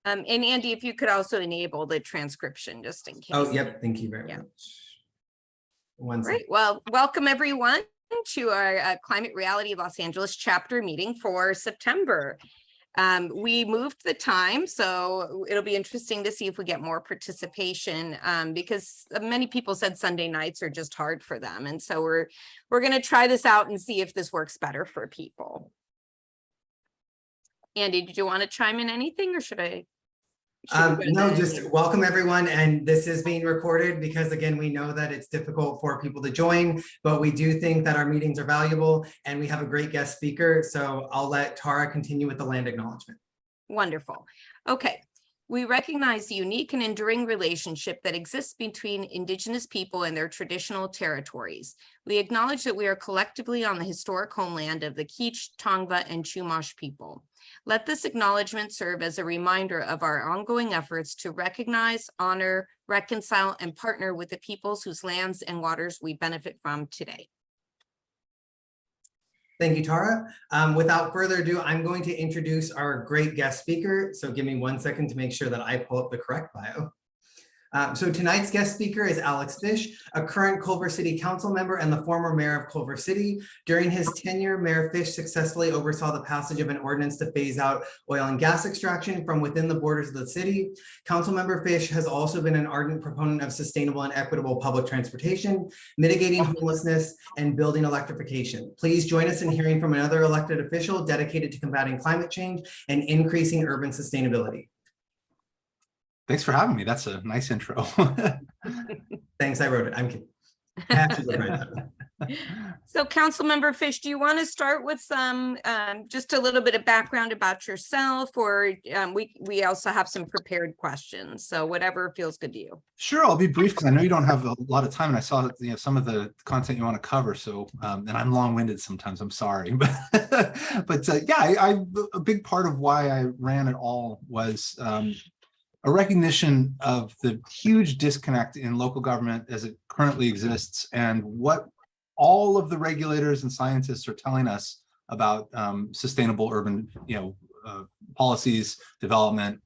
And Andy, if you could also enable the transcription just in case. Oh, yep. Thank you very much. One second. Great. Well, welcome everyone to our Climate Reality Los Angeles chapter meeting for September. We moved the time, so it'll be interesting to see if we get more participation because many people said Sunday nights are just hard for them. And so we're going to try this out and see if this works better for people. Andy, did you want to chime in anything or should I? No, just welcome everyone. And this is being recorded because again, we know that it's difficult for people to join, but we do think that our meetings are valuable and we have a great guest speaker. So I'll let Tara continue with the land acknowledgement. Wonderful. Okay. We recognize the unique and enduring relationship that exists between Indigenous people and their traditional territories. We acknowledge that we are collectively on the historic homeland of the Kizh, Tongva, and Chumash people. Let this acknowledgement serve as a reminder of our ongoing efforts to recognize, honor, reconcile, and partner with the peoples whose lands and waters we benefit from today. Thank you, Tara. Without further ado, I'm going to introduce our great guest speaker. So give me 1 second to make sure that I pull up the correct bio. So tonight's guest speaker is Alex Fisch, a current Culver City Council member and the former mayor of Culver City. During his tenure, Mayor Fisch successfully oversaw the passage of an ordinance to phase out oil and gas extraction from within the borders of the city. Councilmember Fisch has also been an ardent proponent of sustainable and equitable public transportation, mitigating homelessness, and building electrification. Please join us in hearing from another elected official dedicated to combating climate change and increasing urban sustainability. Thanks for having me. That's a nice intro. Thanks, I wrote it. I'm kidding. So Councilmember Fisch, do you want to start with some, just a little bit of background about yourself, or we also have some prepared questions. So whatever feels good to you. Sure, I'll be brief because I know you don't have a lot of time, and I saw some of the content you want to cover. So, and I'm long-winded sometimes. I'm sorry, but yeah, a big part of why I ran it all was a recognition of the huge disconnect in local government as it currently exists and what all of the regulators and scientists are telling us about sustainable urban policies, development,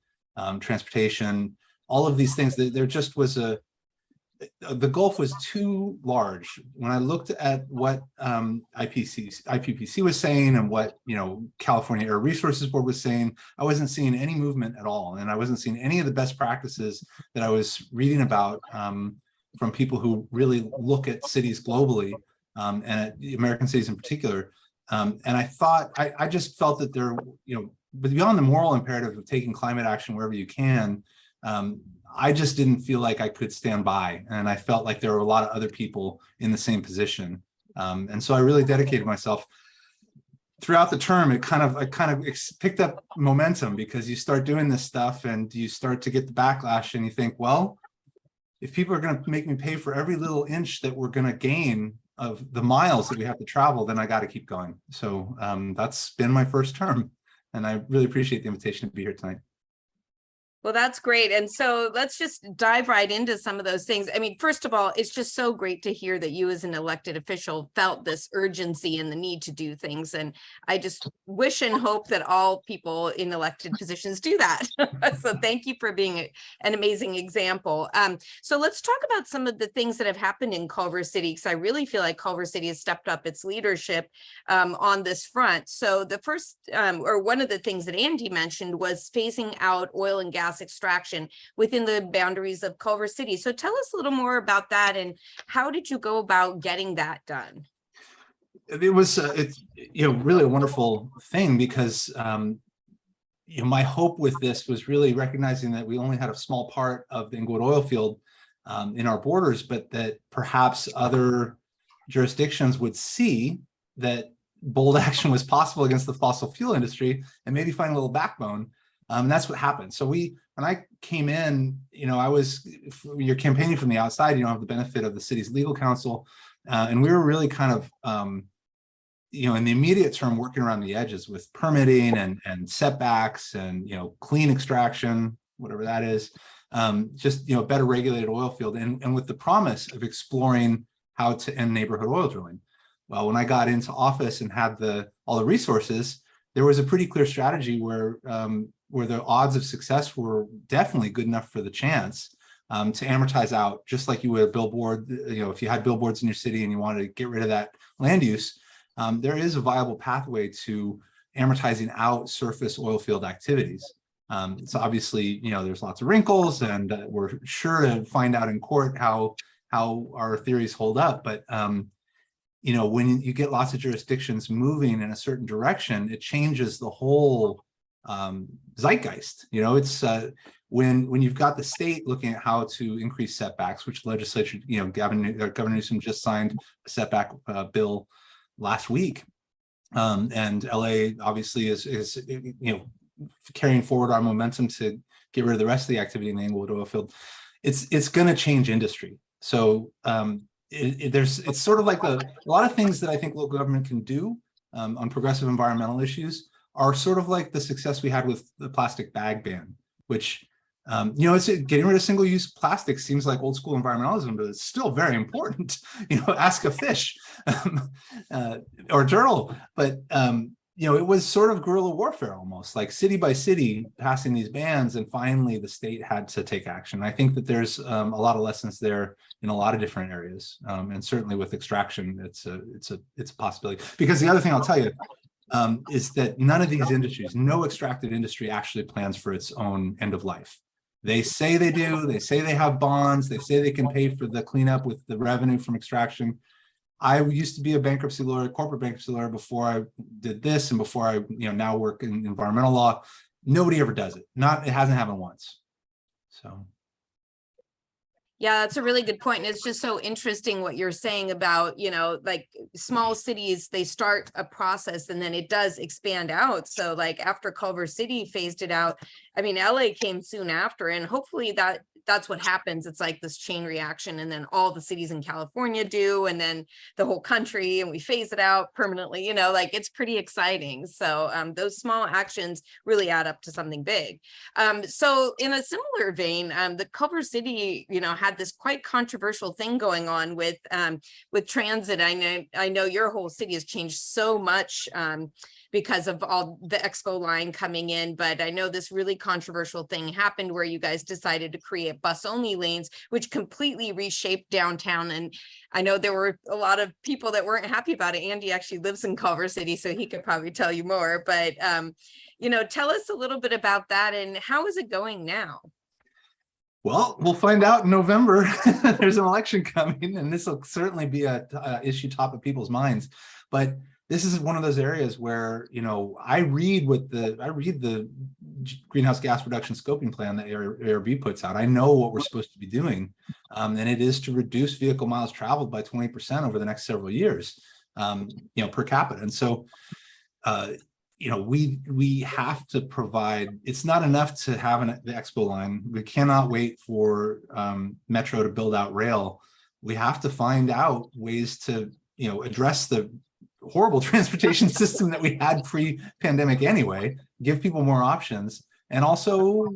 transportation, all of these things. There just was the gulf was too large. When I looked at what IPPC was saying and what California Air Resources Board was saying, I wasn't seeing any movement at all, and I wasn't seeing any of the best practices that I was reading about from people who really look at cities globally and at American cities in particular. And I thought I just felt that there, but beyond the moral imperative of taking climate action wherever you can. I just didn't feel like I could stand by, and I felt like there were a lot of other people in the same position, and so I really dedicated myself. Throughout the term, I kind of picked up momentum because you start doing this stuff and you start to get the backlash, and you think, well, if people are going to make me pay for every little inch that we're going to gain of the miles that we have to travel, then I got to keep going. So that's been my first term, and I really appreciate the invitation to be here tonight. Well, that's great. And so let's just dive right into some of those things. I mean, first of all, it's just so great to hear that you as an elected official felt this urgency and the need to do things. And I just wish and hope that all people in elected positions do that. So thank you for being an amazing example. So let's talk about some of the things that have happened in Culver City, because I really feel like Culver City has stepped up its leadership on this front. So the first, or one of the things that Andy mentioned was phasing out oil and gas extraction within the boundaries of Culver City. So tell us a little more about that, and how did you go about getting that done? It was really a wonderful thing because my hope with this was really recognizing that we only had a small part of the Inglewood oil field in our borders, but that perhaps other jurisdictions would see that bold action was possible against the fossil fuel industry and maybe find a little backbone. And that's what happened. So when I came in, you're campaigning from the outside, you don't have the benefit of the city's legal counsel. And we were really kind of, in the immediate term, working around the edges with permitting and setbacks and, clean extraction, whatever that is, just, better regulated oil field and with the promise of exploring how to end neighborhood oil drilling. Well, when I got into office and had all the resources, there was a pretty clear strategy where where the odds of success were definitely good enough for the chance to amortize out, just like you would a billboard. If you had billboards in your city and you wanted to get rid of that land use, there is a viable pathway to amortizing out surface oil field activities. So obviously, there's lots of wrinkles, and we're sure to find out in court how our theories hold up. But when you get lots of jurisdictions moving in a certain direction, it changes the whole zeitgeist. It's when you've got the state looking at how to increase setbacks, which legislature, Governor Newsom just signed a setback bill last week, and LA obviously is carrying forward our momentum to get rid of the rest of the activity in the Englewood oil field. It's going to change industry. So it's sort of like a lot of things that I think local government can do on progressive environmental issues are sort of like the success we had with the plastic bag ban, which it's getting rid of single-use plastic seems like old school environmentalism, but it's still very important. Ask a fish or turtle, but it was sort of guerrilla warfare, almost like city by city passing these bans, and finally the state had to take action. I think that there's a lot of lessons there in a lot of different areas, and certainly with extraction, it's a possibility. Because the other thing I'll tell you is that none of these industries, no extractive industry actually plans for its own end of life. They say they do. They say they have bonds. They say they can pay for the cleanup with the revenue from extraction. I used to be a bankruptcy lawyer, corporate bankruptcy lawyer, before I did this, and before I, now work in environmental law. Nobody ever does it. It hasn't happened once. So. Yeah, that's a really good point. And it's just so interesting what you're saying about, like small cities, they start a process and then it does expand out. So like after Culver City phased it out, LA came soon after, and hopefully that's what happens. It's like this chain reaction, and then all the cities in California do, and then the whole country, and we phase it out permanently, it's pretty exciting. So those small actions really add up to something big. So in a similar vein, the Culver City, had this quite controversial thing going on with transit. I know your whole city has changed so much because of all the Expo line coming in. But I know this really controversial thing happened where you guys decided to create bus only lanes, which completely reshaped downtown. And I know there were a lot of people that weren't happy about it. Andy actually lives in Culver City, so he could probably tell you more. But, tell us a little bit about that, and how is it going now? Well, we'll find out in November. There's an election coming, and this will certainly be a issue top of people's minds. But this is one of those areas where, I read the greenhouse gas reduction scoping plan that ARB puts out. I know what we're supposed to be doing, and it is to reduce vehicle miles traveled by 20% over the next several years, per capita. And so, we have to provide. It's not enough to have the Expo line. We cannot wait for Metro to build out rail. We have to find out ways to, address the horrible transportation system that we had pre-pandemic anyway, give people more options, and also,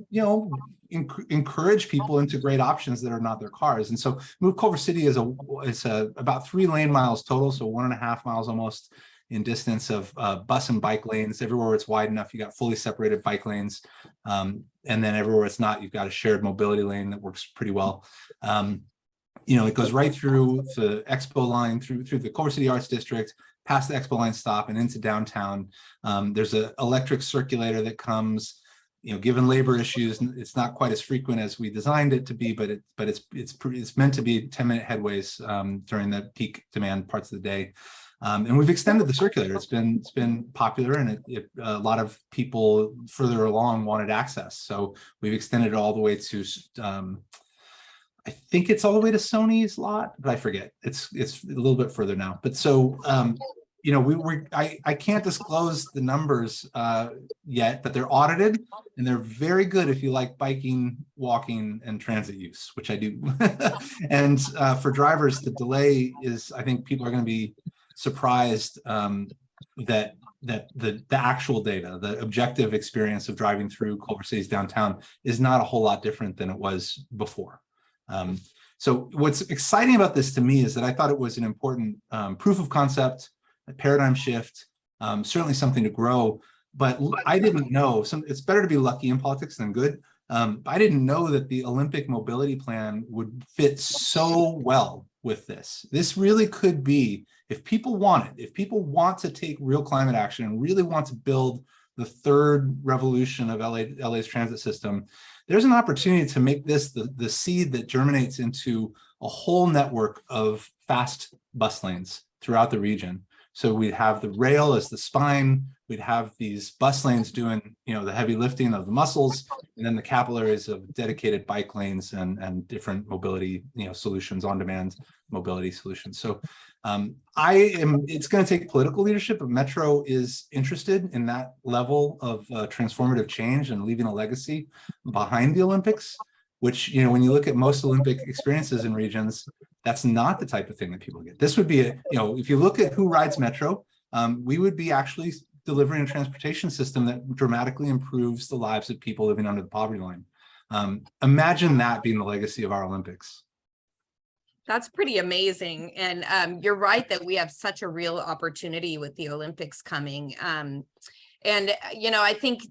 encourage people into great options that are not their cars. And so Move Culver City is about 3 lane miles total, so 1.5 miles almost in distance of bus and bike lanes. Everywhere it's wide enough, you got fully separated bike lanes. And then everywhere it's not, you've got a shared mobility lane that works pretty well. It goes right through the Expo line, through the Culver City Arts District, past the Expo line stop and into downtown. There's an electric circulator that comes, given labor issues, it's not quite as frequent as we designed it to be, but it's meant to be 10-minute headways during the peak demand parts of the day. And we've extended the circulator. It's been popular, and a lot of people further along wanted access. So we've extended it all the way to, I think it's all the way to Sony's lot, but I forget. It's a little bit further now. But so, I can't disclose the numbers yet, but they're audited, and they're very good if you like biking, walking, and transit use, which I do. And for drivers, the delay is, I think people are going to be surprised that the actual data, the objective experience of driving through Culver City's downtown is not a whole lot different than it was before. So what's exciting about this to me is that I thought it was an important proof of concept, a paradigm shift, certainly something to grow. but I didn't know. It's better to be lucky in politics than good. I didn't know that the Olympic mobility plan would fit so well with this. This really could be, if people want it, if people want to take real climate action and really want to build the third revolution of LA's transit system, there's an opportunity to make this the seed that germinates into a whole network of fast bus lanes throughout the region. So we'd have the rail as the spine, we'd have these bus lanes doing, the heavy lifting of the muscles, and then the capillaries of dedicated bike lanes and different mobility, solutions, on-demand mobility solutions. So it's going to take political leadership, but Metro is interested in that level of transformative change and leaving a legacy behind the Olympics, which, when you look at most Olympic experiences in regions, that's not the type of thing that people get. This would be, if you look at who rides Metro, we would be actually delivering a transportation system that dramatically improves the lives of people living under the poverty line. Imagine that being the legacy of our Olympics. That's pretty amazing. And you're right that we have such a real opportunity with the Olympics coming. I think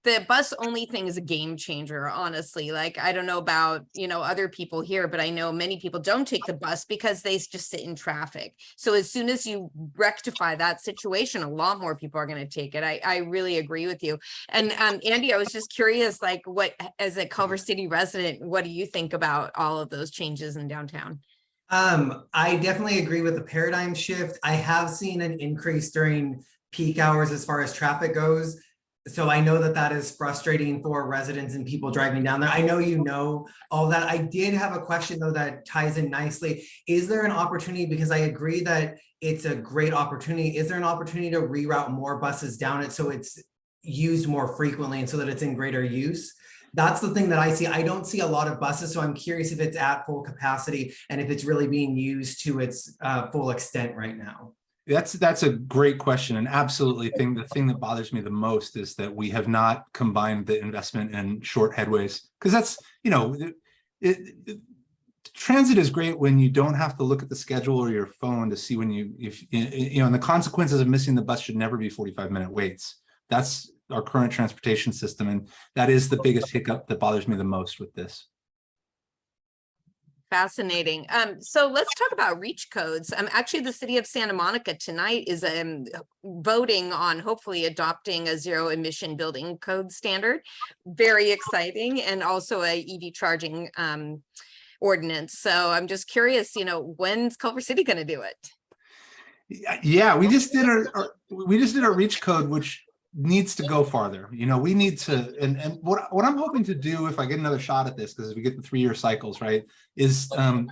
the bus only thing is a game changer, honestly. Like, I don't know about, other people here, but I know many people don't take the bus because they just sit in traffic. So as soon as you rectify that situation, a lot more people are going to take it. I really agree with you. And Andy, I was just curious, like, what, as a Culver City resident, what do you think about all of those changes in downtown? I definitely agree with the paradigm shift. I have seen an increase during peak hours as far as traffic goes. So I know that is frustrating for residents and people driving down there. I know all that. I did have a question though that ties in nicely. Is there an opportunity, because I agree that it's a great opportunity, is there an opportunity to reroute more buses down it so it's used more frequently and so that it's in greater use? That's the thing that I see. I don't see a lot of buses, so I'm curious if it's at full capacity and if it's really being used to its full extent right now. That's a great question, and absolutely the thing that bothers me the most is that we have not combined the investment in short headways, because that's, transit is great when you don't have to look at the schedule or your phone to see and the consequences of missing the bus should never be 45-minute waits. That's our current transportation system, and that is the biggest hiccup that bothers me the most with this. Fascinating. So let's talk about reach codes. Actually, the city of Santa Monica tonight is voting on hopefully adopting a zero emission building code standard. Very exciting, and also a EV charging ordinance. So I'm just curious, when's Culver City going to do it? Yeah, we just did our reach code, which needs to go farther. We need to, and what I'm hoping to do, if I get another shot at this, because we get the 3-year cycles, right, is to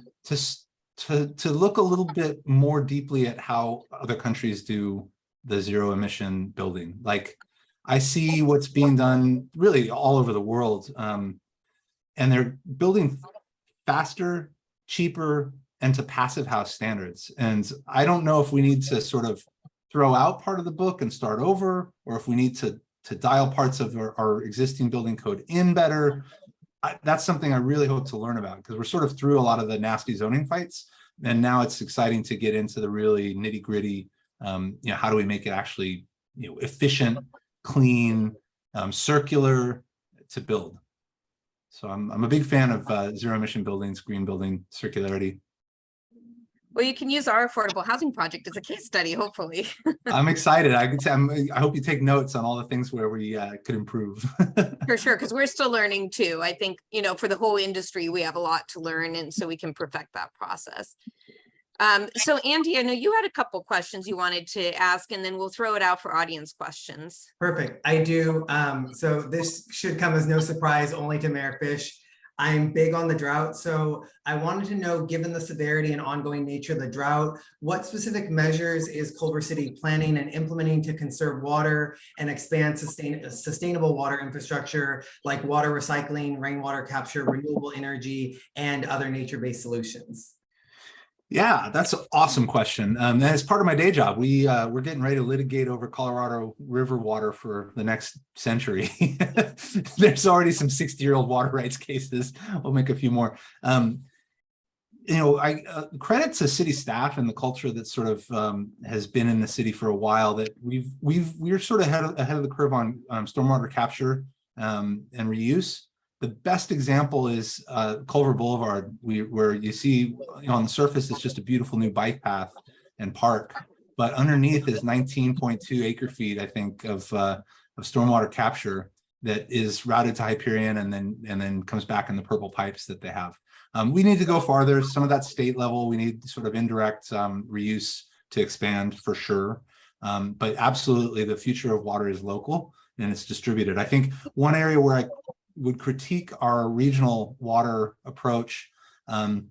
look a little bit more deeply at how other countries do the zero emission building. Like, I see what's being done really all over the world, and they're building faster, cheaper, and to passive house standards. And I don't know if we need to sort of throw out part of the book and start over, or if we need to dial parts of our existing building code in better. That's something I really hope to learn about, because we're sort of through a lot of the nasty zoning fights, and now it's exciting to get into the really nitty gritty. How do we make it actually efficient, clean, circular to build? So I'm a big fan of zero emission buildings, green building, circularity. Well, you can use our affordable housing project as a case study, hopefully. I'm excited. I hope you take notes on all the things where we could improve. For sure, because we're still learning too. I think, for the whole industry, we have a lot to learn, and so we can perfect that process. So Andy, I know you had a couple questions you wanted to ask, and then we'll throw it out for audience questions. Perfect, I do. So this should come as no surprise only to Mayor Fisch. I'm big on the drought, so I wanted to know, given the severity and ongoing nature of the drought, what specific measures is Culver City planning and implementing to conserve water and expand sustainable water infrastructure like water recycling, rainwater capture, renewable energy, and other nature-based solutions? Yeah, that's an awesome question. And as part of my day job, we're getting ready to litigate over Colorado River water for the next century. There's already some 60-year-old water rights cases. We'll make a few more. I credit to city staff and the culture that sort of has been in the city for a while, that we're sort of ahead of the curve on stormwater capture and reuse. The best example is Culver Boulevard, where you see on the surface it's just a beautiful new bike path and park, but underneath is 19.2 acre feet, I think, of stormwater capture that is routed to Hyperion and then comes back in the purple pipes that they have. We need to go farther. Some of that state level, we need sort of indirect reuse to expand for sure. But absolutely, the future of water is local and it's distributed. I think one area where I would critique our regional water approach, and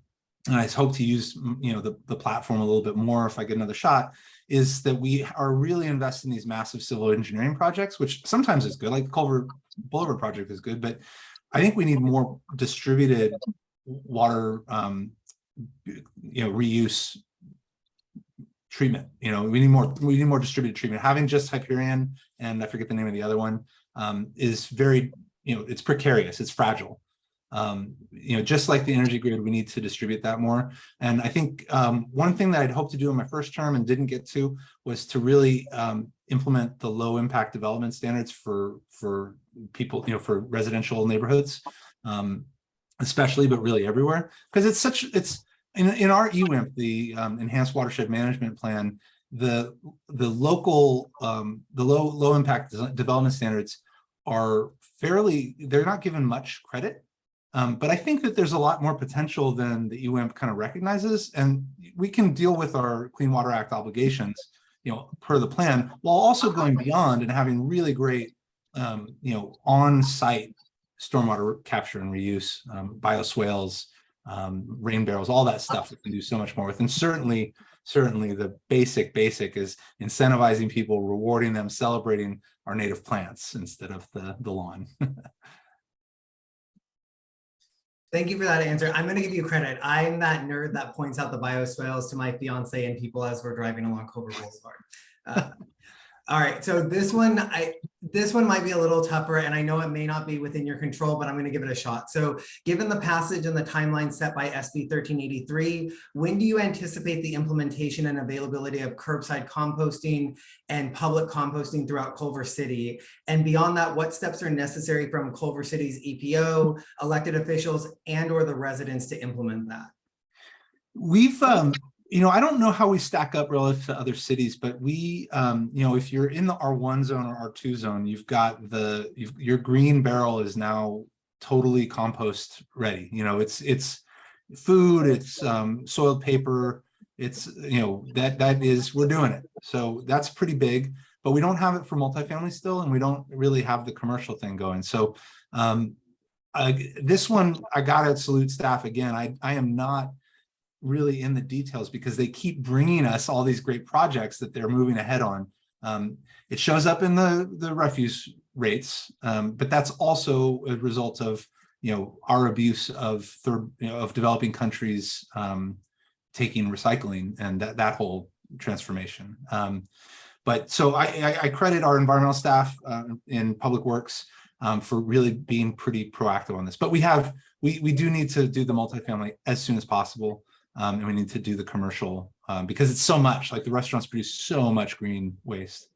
I hope to use the platform a little bit more if I get another shot, is that we are really investing in these massive civil engineering projects, which sometimes is good, like the Culver Boulevard project is good, but I think we need more distributed water reuse treatment. We need more distributed treatment. Having just Hyperion, and I forget the name of the other one, is very, it's precarious, it's fragile. Just like the energy grid, we need to distribute that more. And I think one thing that I'd hoped to do in my first term and didn't get to was to really implement the low impact development standards for people, for residential neighborhoods, especially, but really everywhere, because it's in our EWIMP, the Enhanced Watershed Management Plan, the local the low impact development standards are they're not given much credit. But I think that there's a lot more potential than the EWIMP kind of recognizes, and we can deal with our Clean Water Act obligations, per the plan, while also going beyond and having really great, on-site stormwater capture and reuse, bioswales, rain barrels, all that stuff we can do so much more with. And certainly the basic is incentivizing people, rewarding them, celebrating our native plants instead of the lawn. Thank you for that answer. I'm going to give you credit. I'm that nerd that points out the bioswales to my fiance and people as we're driving along Culver Boulevard. All right, so this one might be a little tougher, and I know it may not be within your control, but I'm going to give it a shot. So given the passage and the timeline set by SB 1383, when do you anticipate the implementation and availability of curbside composting and public composting throughout Culver City? And beyond that, what steps are necessary from Culver City's EPO, elected officials, and or the residents to implement that? We've I don't know how we stack up relative to other cities, but we, if you're in the R1 zone or R2 zone, you've got your green barrel is now totally compost ready. It's food, it's soiled paper, it's, we're doing it. So that's pretty big, but we don't have it for multifamily still, and we don't really have the commercial thing going. So this one, I gotta salute staff again. I am not really in the details because they keep bringing us all these great projects that they're moving ahead on. It shows up in the refuse rates, but that's also a result of our abuse of developing countries taking recycling and that whole transformation. But so I credit our environmental staff in public works for really being pretty proactive on this. But we do need to do the multifamily as soon as possible. And we need to do the commercial because it's so much, like the restaurants produce so much green waste.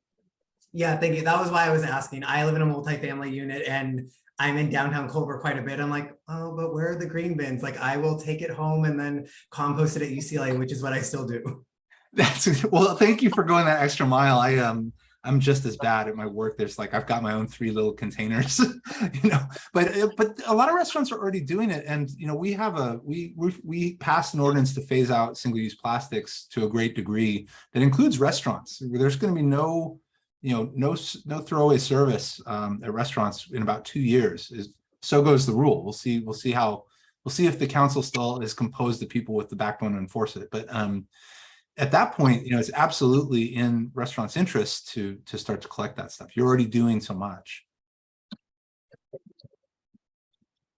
Yeah, thank you. That was why I was asking. I live in a multifamily unit and I'm in downtown Culver quite a bit. I'm like, oh, but where are the green bins? Like I will take it home and then compost it at UCLA, which is what I still do. Well, thank you for going that extra mile. I'm just as bad at my work. There's I've got my own 3 little containers, but a lot of restaurants are already doing it. And, we passed an ordinance to phase out single-use plastics to a great degree that includes restaurants. There's going to be no throwaway service at restaurants in about 2 years. So goes the rule. We'll see if the council still is composed of people with the backbone to enforce it. But at that point, it's absolutely in restaurants' interest to start to collect that stuff. You're already doing so much.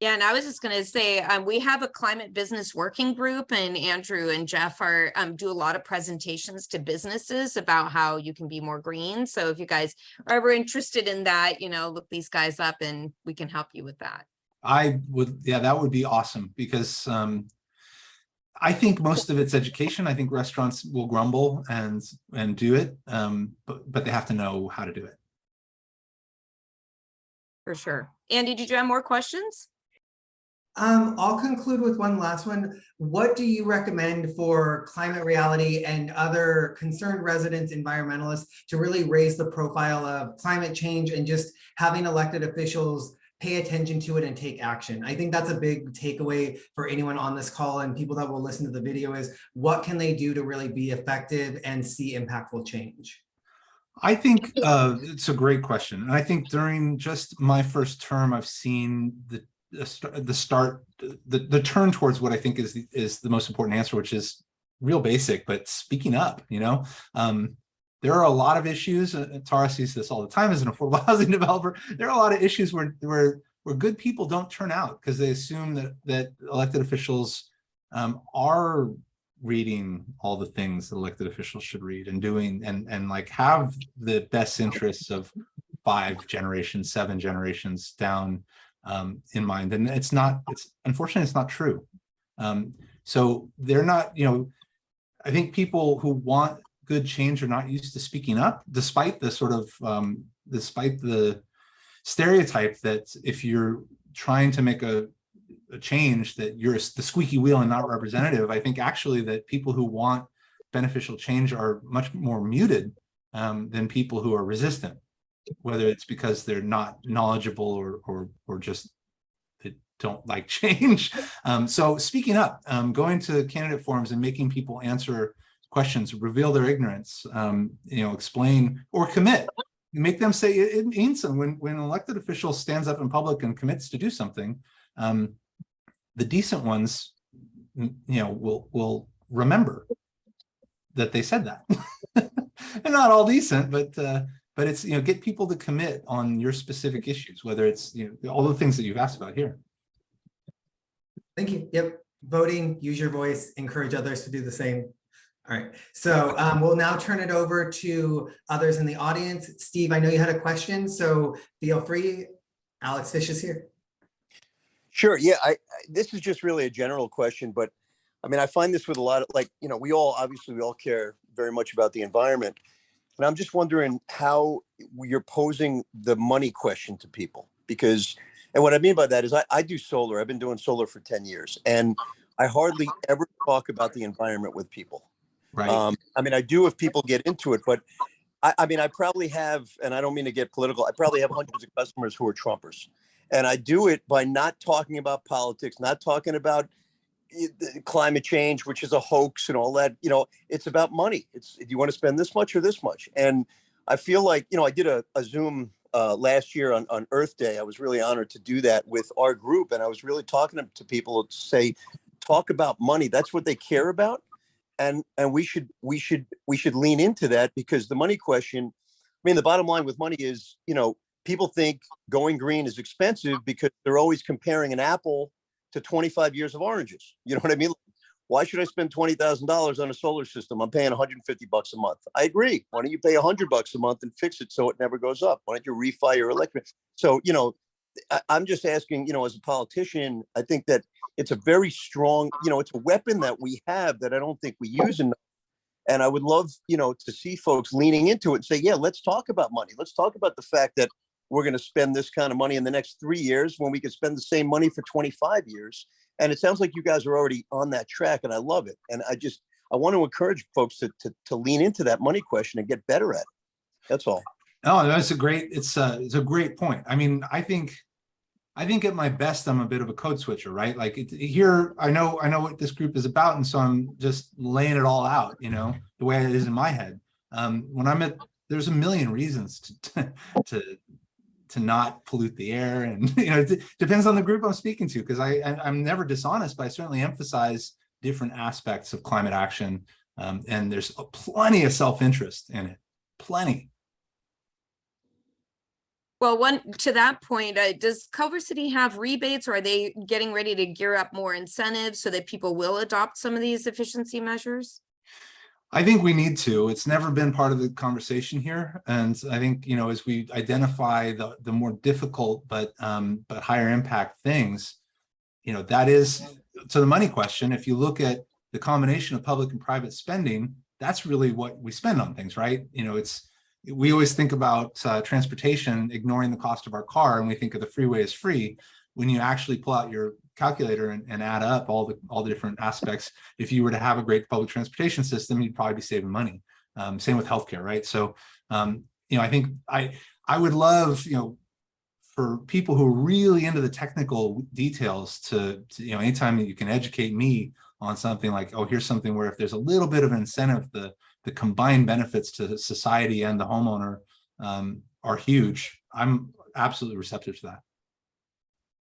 Yeah, and I was just going to say, we have a climate business working group, and Andrew and Jeff are do a lot of presentations to businesses about how you can be more green. So if you guys are ever interested in that, look these guys up and we can help you with that. I would, yeah, that would be awesome because I think most of it's education. I think restaurants will grumble and do it, but they have to know how to do it. For sure. Andy, did you have more questions? I'll conclude with one last one. What do you recommend for Climate Reality and other concerned residents, environmentalists, to really raise the profile of climate change and just having elected officials pay attention to it and take action? I think that's a big takeaway for anyone on this call and people that will listen to the video is what can they do to really be effective and see impactful change? I think it's a great question. And I think during just my first term, I've seen the turn towards what I think is the most important answer, which is real basic, but speaking up. There are a lot of issues. Tara sees this all the time as an affordable housing developer. There are a lot of issues where good people don't turn out because they assume that elected officials are reading all the things that elected officials should read and doing and like have the best interests of 5 generations, 7 generations down in mind. And unfortunately it's not true. So they're not, I think people who want good change are not used to speaking up, despite the sort of despite the stereotype that if you're trying to make a change that you're the squeaky wheel and not representative. I think actually that people who want beneficial change are much more muted than people who are resistant, whether it's because they're not knowledgeable or just they don't like change. So speaking up, going to candidate forums and making people answer questions, reveal their ignorance, explain or commit. Make them say it means something. When an elected official stands up in public and commits to do something, the decent ones, will remember that they said that. They're not all decent, but it's get people to commit on your specific issues, whether it's all the things that you've asked about here. Thank you. Yep, voting, use your voice, encourage others to do the same. All right, so we'll now turn it over to others in the audience. Steve, I know you had a question, so feel free. Alex Fisch is here. Sure. Yeah, this is just really a general question, but I mean, I find this with a lot of we all care very much about the environment. And I'm just wondering how you're posing the money question to people, because, and what I mean by that is I do solar. I've been doing solar for 10 years and I hardly ever talk about the environment with people. Right. I mean, I do if people get into it, but I mean, I probably have, and I don't mean to get political, I probably have hundreds of customers who are Trumpers. And I do it by not talking about politics, not talking about climate change, which is a hoax and all that. It's about money. It's, do you want to spend this much or this much? And I feel like, I did a Zoom last year on Earth Day. I was really honored to do that with our group. And I was really talking to people to say, talk about money. That's what they care about. And we should lean into that, because the money question, I mean, the bottom line with money is, people think going green is expensive because they're always comparing an apple to 25 years of oranges. You know what I mean? Why should I spend $20,000 on a solar system? I'm paying $150 a month. I agree. Why don't you pay $100 a month and fix it so it never goes up? Why don't you refi your electric? So, I'm just asking, as a politician, I think that it's a very strong, it's a weapon that we have that I don't think we use enough. And I would love, to see folks leaning into it and say, yeah, let's talk about money. Let's talk about the fact that we're going to spend this kind of money in the next 3 years when we could spend the same money for 25 years. And it sounds like you guys are already on that track, and I love it. And I want to encourage folks to lean into that money question and get better at it. That's all. No, that's it's a great point. I mean, I think at my best, I'm a bit of a code switcher, right? Like here, I know what this group is about. And so I'm just laying it all out, the way it is in my head. When there's a million reasons to not pollute the air. And, it depends on the group I'm speaking to, because I'm never dishonest, but I certainly emphasize different aspects of climate action. And there's plenty of self-interest in it, plenty. Well, to that point, does Culver City have rebates, or are they getting ready to gear up more incentives so that people will adopt some of these efficiency measures? I think we need to. It's never been part of the conversation here. And I think, as we identify the more difficult but higher impact things, that is to the money question. If you look at the combination of public and private spending, that's really what we spend on things, right? You know, we always think about transportation, ignoring the cost of our car, and we think of the freeway as free. When you actually pull out your calculator and add up all the different aspects, if you were to have a great public transportation system, you'd probably be saving money. Same with healthcare, right? So, you know, I think I would love, you know, for people who are really into the technical details to you know, anytime that you can educate me on something like, oh, here's something where if there's a little bit of incentive, the combined benefits to society and the homeowner are huge. I'm absolutely receptive to that.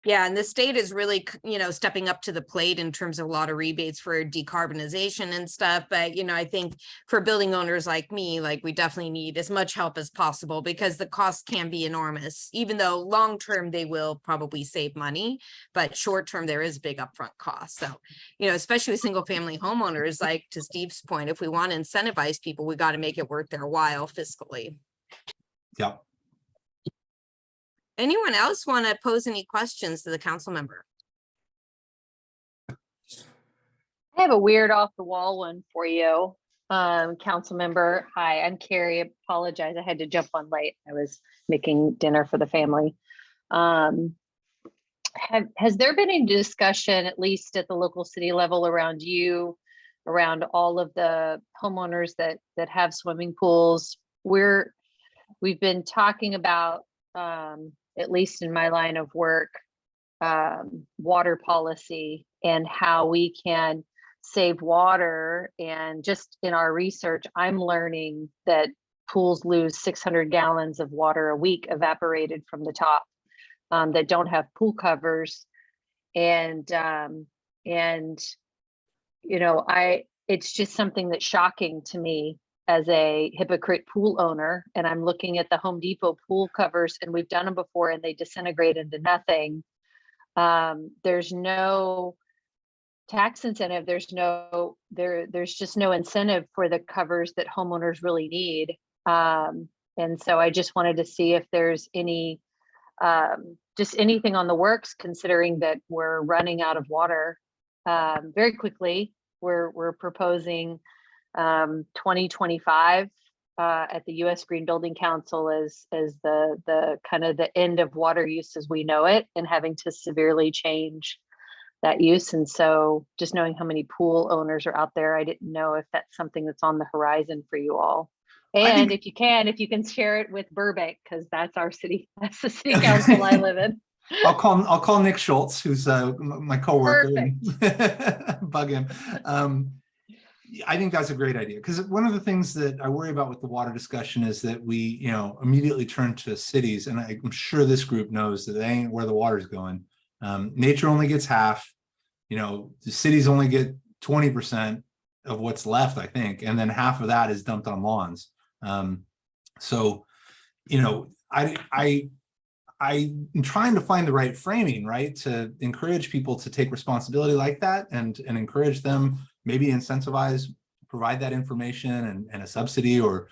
Yeah, and the state is really, you know, stepping up to the plate in terms of a lot of rebates for decarbonization and stuff. But, you know, I think for building owners like me, like we definitely need as much help as possible because the cost can be enormous, even though long term they will probably save money, but short term there is big upfront cost. So, you know, especially with single family homeowners, like to Steve's point, if we want to incentivize people, we got to make it worth their while fiscally. Yeah. Anyone else want to pose any questions to the council member? I have a weird off the wall one for you, council member. Hi, I'm Carrie. I apologize. I had to jump on late. I was making dinner for the family. Has there been any discussion, at least at the local city level, around around all of the homeowners that have swimming pools? We've been talking about, at least in my line of work, water policy and how we can save water. And just in our research, I'm learning that pools lose 600 gallons of water a week evaporated from the top that don't have pool covers. And you know, it's just something that's shocking to me as a hypocrite pool owner. And I'm looking at the Home Depot pool covers, and we've done them before and they disintegrate into nothing. There's no tax incentive. There's just no incentive for the covers that homeowners really need. And so I just wanted to see if there's any, just anything on the works, considering that we're running out of water very quickly. We're proposing 2025 at the U.S. Green Building Council as the kind of the end of water use as we know it, and having to severely change that use. And so just knowing how many pool owners are out there, I didn't know if that's something that's on the horizon for you all. And if you can share it with Burbank, because that's our city, that's the city council I live in. I'll call Nick Schultz, who's my coworker, and bug him. I think that's a great idea, because one of the things that I worry about with the water discussion is that we, you know, immediately turn to cities, and I'm sure this group knows that they ain't where the water's going. Nature only gets half, you know, the cities only get 20% of what's left, I think, and then half of that is dumped on lawns. So, you know, I'm trying to find the right framing, right, to encourage people to take responsibility like that, and encourage them, maybe incentivize, provide that information and a subsidy or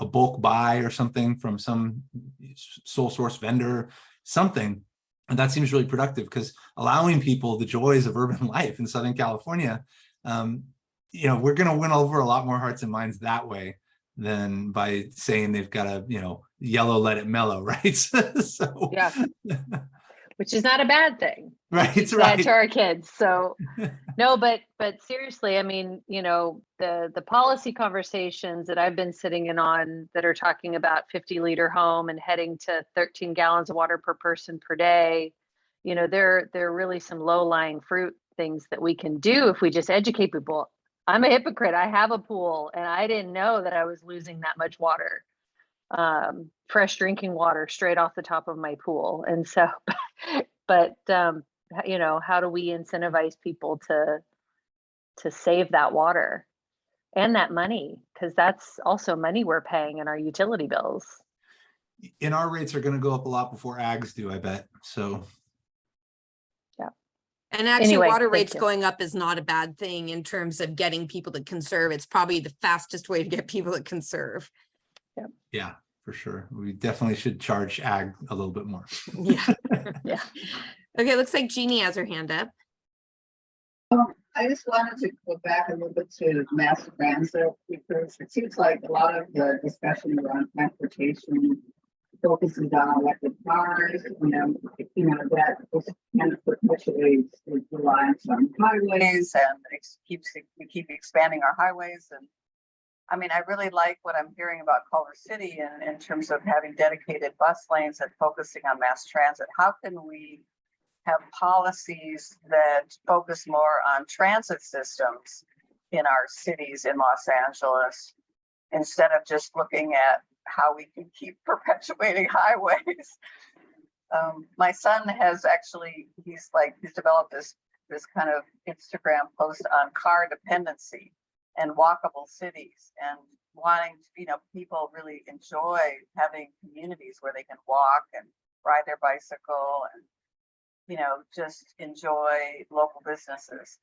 a bulk buy or something from some sole source vendor, something. And that seems really productive, because allowing people the joys of urban life in Southern California, you know, we're going to win over a lot more hearts and minds that way than by saying they've got to, you know, yellow, let it mellow, right? So yeah, which is not a bad thing, right? It's right right to our kids. So no, but seriously, I mean, you know, the policy conversations that I've been sitting in on that are talking about 50-liter home and heading to 13 gallons of water per person per day, you know, there are really some low-lying fruit things that we can do if we just educate people. I'm a hypocrite. I have a pool and I didn't know that I was losing that much water, fresh drinking water straight off the top of my pool. And so, but you know, how do we incentivize people to save that water and that money? Because that's also money we're paying in our utility bills. And our rates are going to go up a lot before ags do, I bet. So and actually, anyway, water rates going up is not a bad thing in terms of getting people to conserve. It's probably the fastest way to get people to conserve. Yeah, for sure. We definitely should charge ag a little bit more. Yeah. Yeah. Okay, looks like Jeannie has her hand up. I just wanted to go back a little bit to mass transit because it seems like a lot of the discussion around transportation focuses on electric cars, that just kind of perpetuates the reliance on highways and we keep expanding our highways. And I mean, I really like what I'm hearing about Culver City in terms of having dedicated bus lanes and focusing on mass transit. How can we have policies that focus more on transit systems in our cities in Los Angeles instead of just looking at how we can keep perpetuating highways? My son has actually, he's developed this kind of Instagram post on car dependency and walkable cities, and wanting people really enjoy having communities where they can walk and ride their bicycle and just enjoy local businesses.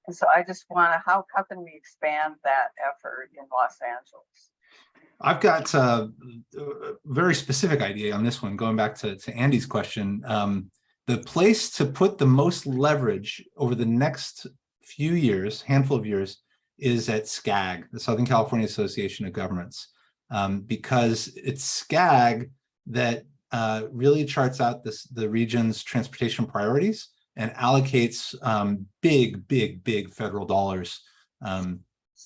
And so I just want to, how can we expand that effort in Los Angeles? I've got a very specific idea on this one, going back to Andy's question. The place to put the most leverage over the next few years, handful of years, is at SCAG, the Southern California Association of Governments, because it's SCAG that really charts out the region's transportation priorities and allocates big federal dollars.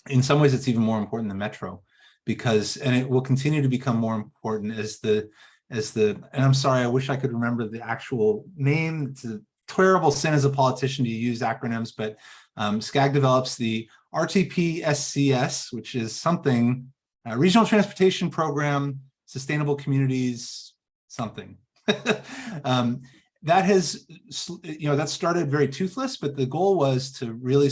In some ways, it's even more important than Metro, and it will continue to become more important as and I'm sorry, I wish I could remember the actual name. It's a terrible sin as a politician to use acronyms, but SCAG develops the RTP-SCS, which is something, Regional Transportation Program, Sustainable Communities, something. That has, that started very toothless, but the goal was to really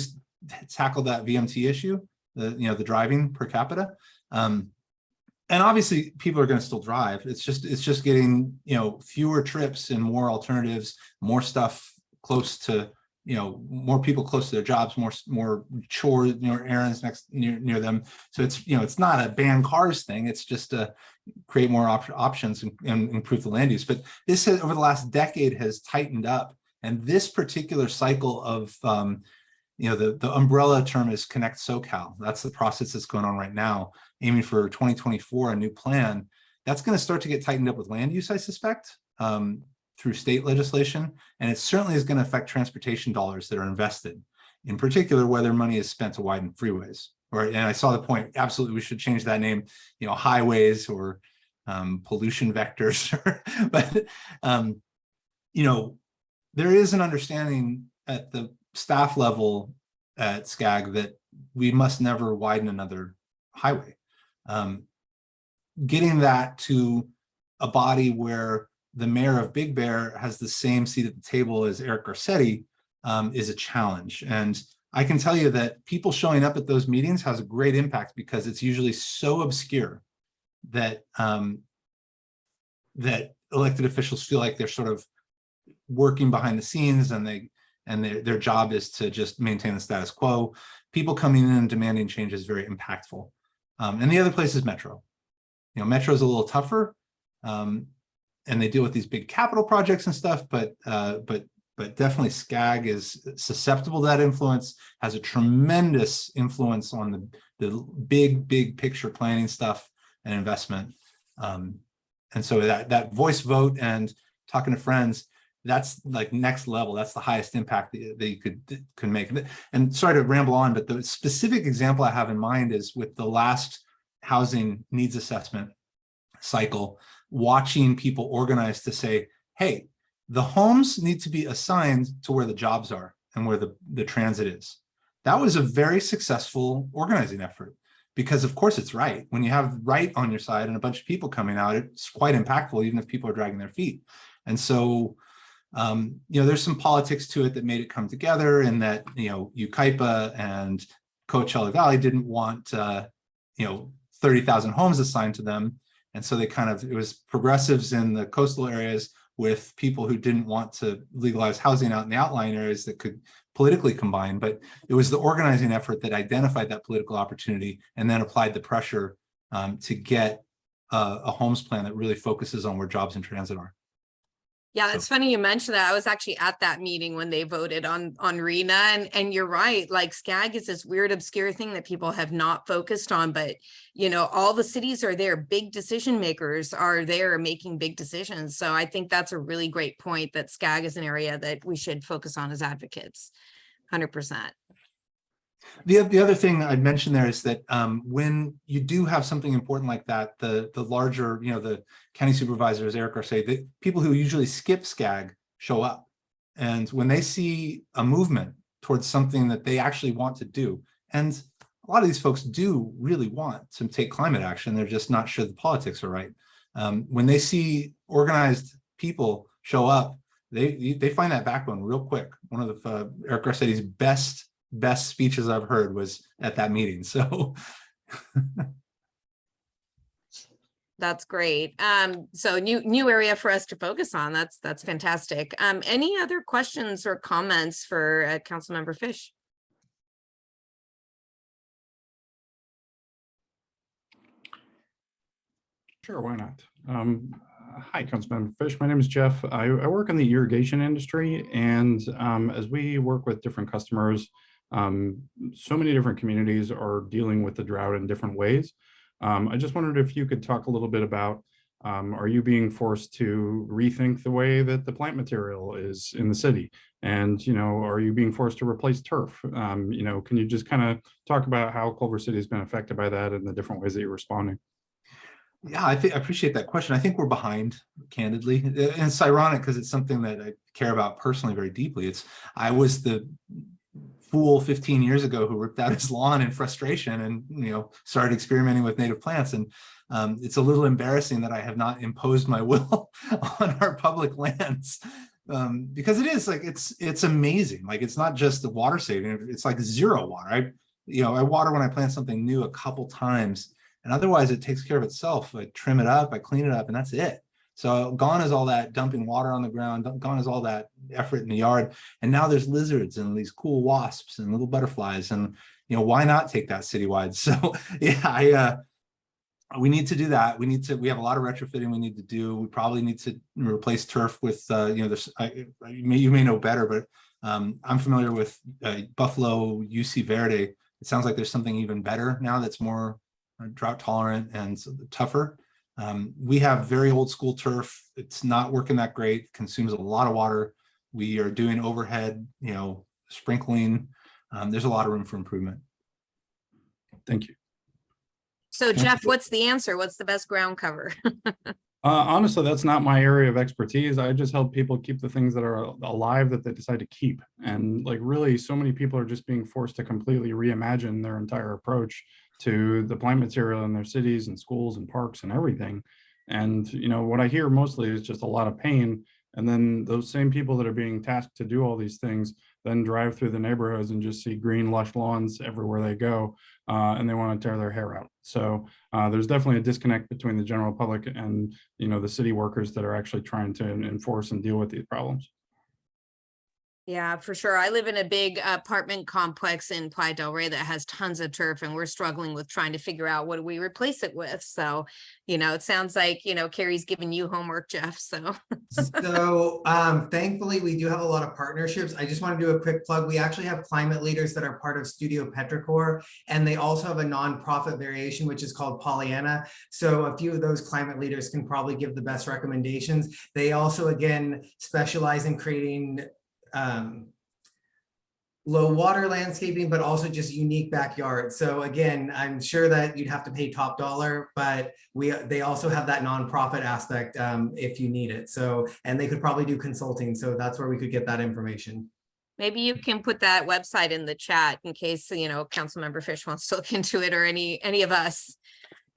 tackle that VMT issue, the driving per capita. And obviously people are going to still drive. It's just getting, fewer trips and more alternatives, more stuff close to, more people close to their jobs, more chores, errands near them. So it's not a ban cars thing. It's just to create more options and improve the land use. But this has, over the last decade, has tightened up. And this particular cycle of, the umbrella term is Connect SoCal. That's the process that's going on right now, aiming for 2024, a new plan. That's going to start to get tightened up with land use, I suspect, through state legislation. And it certainly is going to affect transportation dollars that are invested, in particular, whether money is spent to widen freeways. And I saw the point, absolutely, we should change that name, highways or pollution vectors. But, there is an understanding at the staff level at SCAG that we must never widen another highway. Getting that to a body where the mayor of Big Bear has the same seat at the table as Eric Garcetti is a challenge. And I can tell you that people showing up at those meetings has a great impact, because it's usually so obscure that that elected officials feel like they're sort of working behind the scenes, and their job is to just maintain the status quo. People coming in and demanding change is very impactful. And the other place is Metro. Metro is a little tougher, and they deal with these big capital projects and stuff, but definitely SCAG is susceptible to that influence, has a tremendous influence on the big picture planning stuff and investment. And so that voice vote and talking to friends, that's like next level. That's the highest impact that you could make. And sorry to ramble on, but the specific example I have in mind is with the last housing needs assessment cycle, watching people organize to say, hey, the homes need to be assigned to where the jobs are and where the transit is. That was a very successful organizing effort, because of course it's right. When you have right on your side and a bunch of people coming out, it's quite impactful, even if people are dragging their feet. And so there's some politics to it that made it come together, and that, UCAIPA and Coachella Valley didn't want, 30,000 homes assigned to them. And so it was progressives in the coastal areas with people who didn't want to legalize housing out in the outlying areas that could politically combine. But it was the organizing effort that identified that political opportunity and then applied the pressure to get a homes plan that really focuses on where jobs and transit are. Yeah, So- it's funny you mentioned that. I was actually at that meeting when they voted on RENA, and you're right. Like SCAG is this weird, obscure thing that people have not focused on, but you know, all the cities are there. Big decision makers are there making big decisions. So I think that's a really great point that SCAG is an area that we should focus on as advocates. 100%. The other thing I'd mention there is that when you do have something important like that, the larger, you know, the county supervisors, Eric Garcia, the people who usually skip SCAG show up. And when they see a movement towards something that they actually want to do, and a lot of these folks do really want to take climate action, they're just not sure the politics are right. When they see organized people show up, they find that backbone real quick. One of the Eric Garcetti's best speeches I've heard was at that meeting. So That's great. So new area for us to focus on. That's fantastic. Any other questions or comments for Councilmember Fisch? Sure, why not? Hi, Councilmember Fisch. My name is Jeff. I work in the irrigation industry, and as we work with different customers, so many different communities are dealing with the drought in different ways. I just wondered if you could talk a little bit about, are you being forced to rethink the way that the plant material is in the city? And, you know, are you being forced to replace turf? You know, can you just kind of talk about how Culver City has been affected by that and the different ways that you're responding? yeah, I appreciate that question. I think we're behind, candidly. And it's ironic because it's something that I care about personally very deeply. I was the fool 15 years ago who ripped out his lawn in frustration and, you know, started experimenting with native plants. And it's a little embarrassing that I have not imposed my will on our public lands. Because it is like, it's amazing. Like, it's not just the water saving, it's like zero water. I water when I plant something new a couple times, and otherwise it takes care of itself. I trim it up, I clean it up, and that's it. So gone is all that dumping water on the ground, gone is all that effort in the yard. And now there's lizards and these cool wasps and little butterflies. And, you know, why not take that citywide? So yeah, we need to do that. We have a lot of retrofitting we need to do. We probably need to replace turf with, you know, you may know better, but I'm familiar with Buffalo UC Verde. It sounds like there's something even better now that's more drought tolerant and tougher. We have very old school turf. It's not working that great, consumes a lot of water. We are doing overhead, you know, sprinkling. There's a lot of room for improvement. Thank you. So Jeff, what's the answer? What's the best ground cover? Honestly, that's not my area of expertise. I just help people keep the things that are alive that they decide to keep. And like, really, so many people are just being forced to completely reimagine their entire approach to the plant material in their cities and schools and parks and everything. And, you know, what I hear mostly is just a lot of pain. And then those same people that are being tasked to do all these things then drive through the neighborhoods and just see green, lush lawns everywhere they go, and they want to tear their hair out. So there's definitely a disconnect between the general public and, you know, the city workers that are actually trying to enforce and deal with these problems. Yeah, for sure. I live in a big apartment complex in Playa del Rey that has tons of turf, and we're struggling with trying to figure out what do we replace it with. So, you know, it sounds like, you know, Carrie's giving you homework, Jeff. So, Thankfully, we do have a lot of partnerships. I just want to do a quick plug. We actually have climate leaders that are part of Studio Petrichor, and they also have a nonprofit variation, which is called Pollyanna. So a few of those climate leaders can probably give the best recommendations. They also, again, specialize in creating low water landscaping, but also just unique backyards. So again, I'm sure that you'd have to pay top dollar, but they also have that nonprofit aspect if you need it. So, and they could probably do consulting. So that's where we could get that information. maybe you can put that website in the chat in case, you know, Councilmember Fisch wants to look into it, or any of us.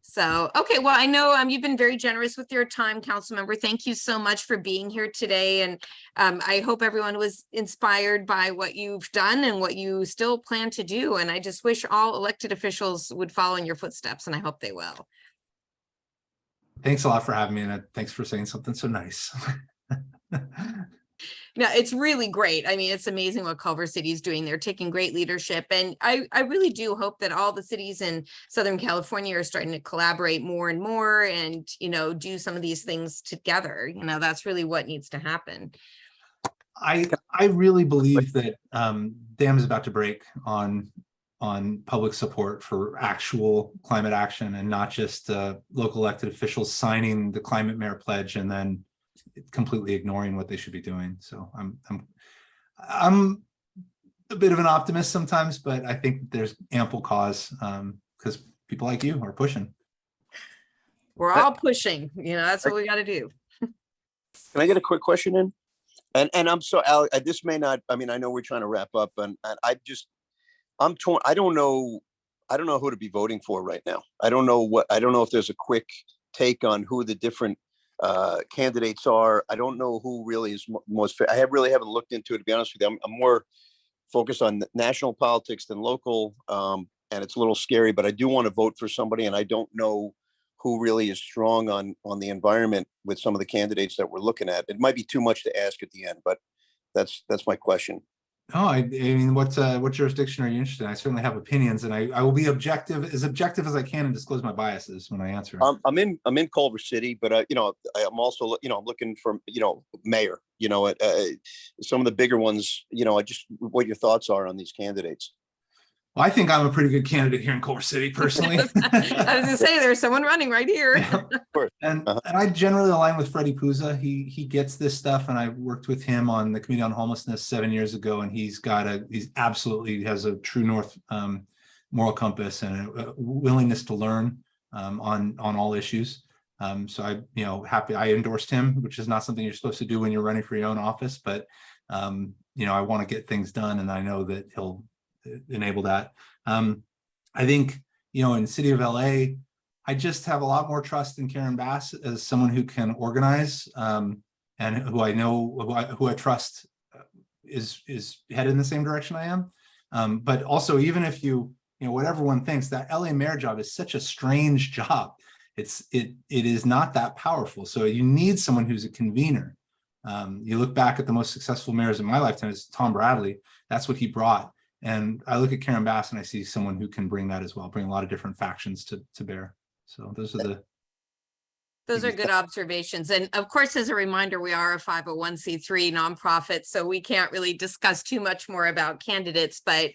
So, okay, well, I know you've been very generous with your time, Councilmember. Thank you so much for being here today. And I hope everyone was inspired by what you've done and what you still plan to do. And I just wish all elected officials would follow in your footsteps, and I hope they will. Thanks a lot for having me, and thanks for saying something so nice. No, it's really great. I mean, it's amazing what Culver City is doing. They're taking great leadership. And I really do hope that all the cities in Southern California are starting to collaborate more and more and, do some of these things together. That's really what needs to happen. I really believe that dam is about to break on public support for actual climate action and not just local elected officials signing the climate mayor pledge and then completely ignoring what they should be doing. So I'm a bit of an optimist sometimes, but I think there's ample cause because people like you are pushing. We're all pushing, that's what we got to do. Can I get a quick question in? And I'm so, Alex, this may not, I mean, I know we're trying to wrap up and I'm torn. I don't know who to be voting for right now. I don't know if there's a quick take on who the different candidates are. I don't know who really is most fair. I really haven't looked into it, to be honest with you. I'm more focused on national politics than local. And it's a little scary, but I do want to vote for somebody. And I don't know who really is strong on the environment with some of the candidates that we're looking at. It might be too much to ask at the end, but that's my question. Oh, I mean, what jurisdiction are you interested in? I certainly have opinions, and I will be objective as I can and disclose my biases when I answer. I'm in Culver City, but I'm also, I'm looking for, mayor, some of the bigger ones, what your thoughts are on these candidates. Well, I think I'm a pretty good candidate here in Culver City, personally. I was gonna say there's someone running right here. Yeah. And I generally align with Freddie Puza. He gets this stuff, and I worked with him on the Committee on Homelessness 7 years ago, and he's absolutely has a true north moral compass and a willingness to learn on all issues. So I endorsed him, which is not something you're supposed to do when you're running for your own office, but I want to get things done, and I know that he'll enable that. I think, in the city of LA, I just have a lot more trust in Karen Bass as someone who can organize and who I know, who I trust is headed in the same direction I am. But also, even if what everyone thinks, that LA mayor job is such a strange job. It is not that powerful. So you need someone who's a convener. You look back at the most successful mayors in my lifetime is Tom Bradley. That's what he brought. And I look at Karen Bass and I see someone who can bring that as well, bring a lot of different factions to bear. So those are good observations. And of course, as a reminder, we are a 501c3 nonprofit, so we can't really discuss too much more about candidates, but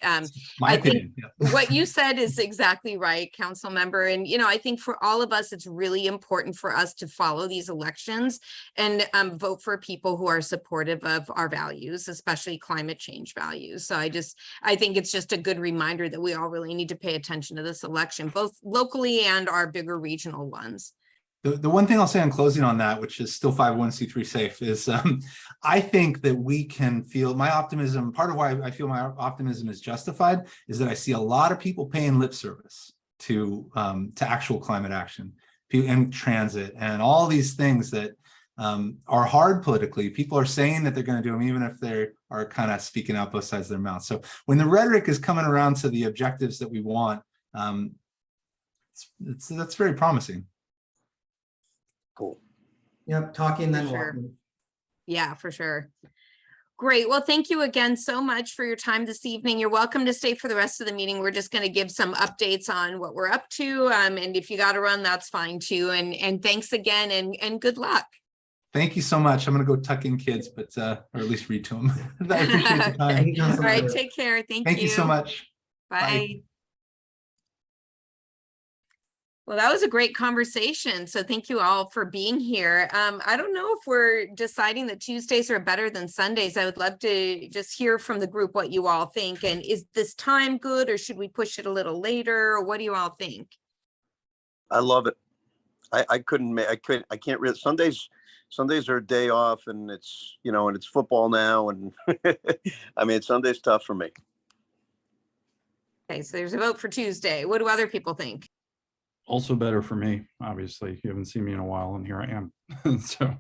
my opinion. What you said is exactly right, council member. And, I think for all of us, it's really important for us to follow these elections and vote for people who are supportive of our values, especially climate change values. So I think it's just a good reminder that we all really need to pay attention to this election, both locally and our bigger regional ones. The one thing I'll say in closing on that, which is still 501c3 safe, is I think that we can feel my optimism. Part of why I feel my optimism is justified is that I see a lot of people paying lip service to actual climate action and transit and all these things that are hard politically. People are saying that they're going to do them, even if they are kind of speaking out both sides of their mouth. So when the rhetoric is coming around to the objectives that we want, that's very promising. Cool. Yep, talking then Sure. walking. Yeah, for sure. Great. Well, thank you again so much for your time this evening. You're welcome to stay for the rest of the meeting. We're just going to give some updates on what we're up to. And if you got to run, that's fine too. And thanks again and good luck. Thank you so much. I'm going to go tuck in kids, but or at least read to them. I appreciate the time. Okay. All right. Take care. Thank you so much. Bye. Bye. Well, that was a great conversation. So thank you all for being here. I don't know if we're deciding that Tuesdays are better than Sundays. I would love to just hear from the group what you all think. And is this time good, or should we push it a little later? Or what do you all think? I love it. I can't really. Sundays are a day off, and it's, and it's football now. And I mean, Sunday's tough for me. Okay, so there's a vote for Tuesday. What do other people think? Also better for me, obviously. You haven't seen me in a while, and here I am. So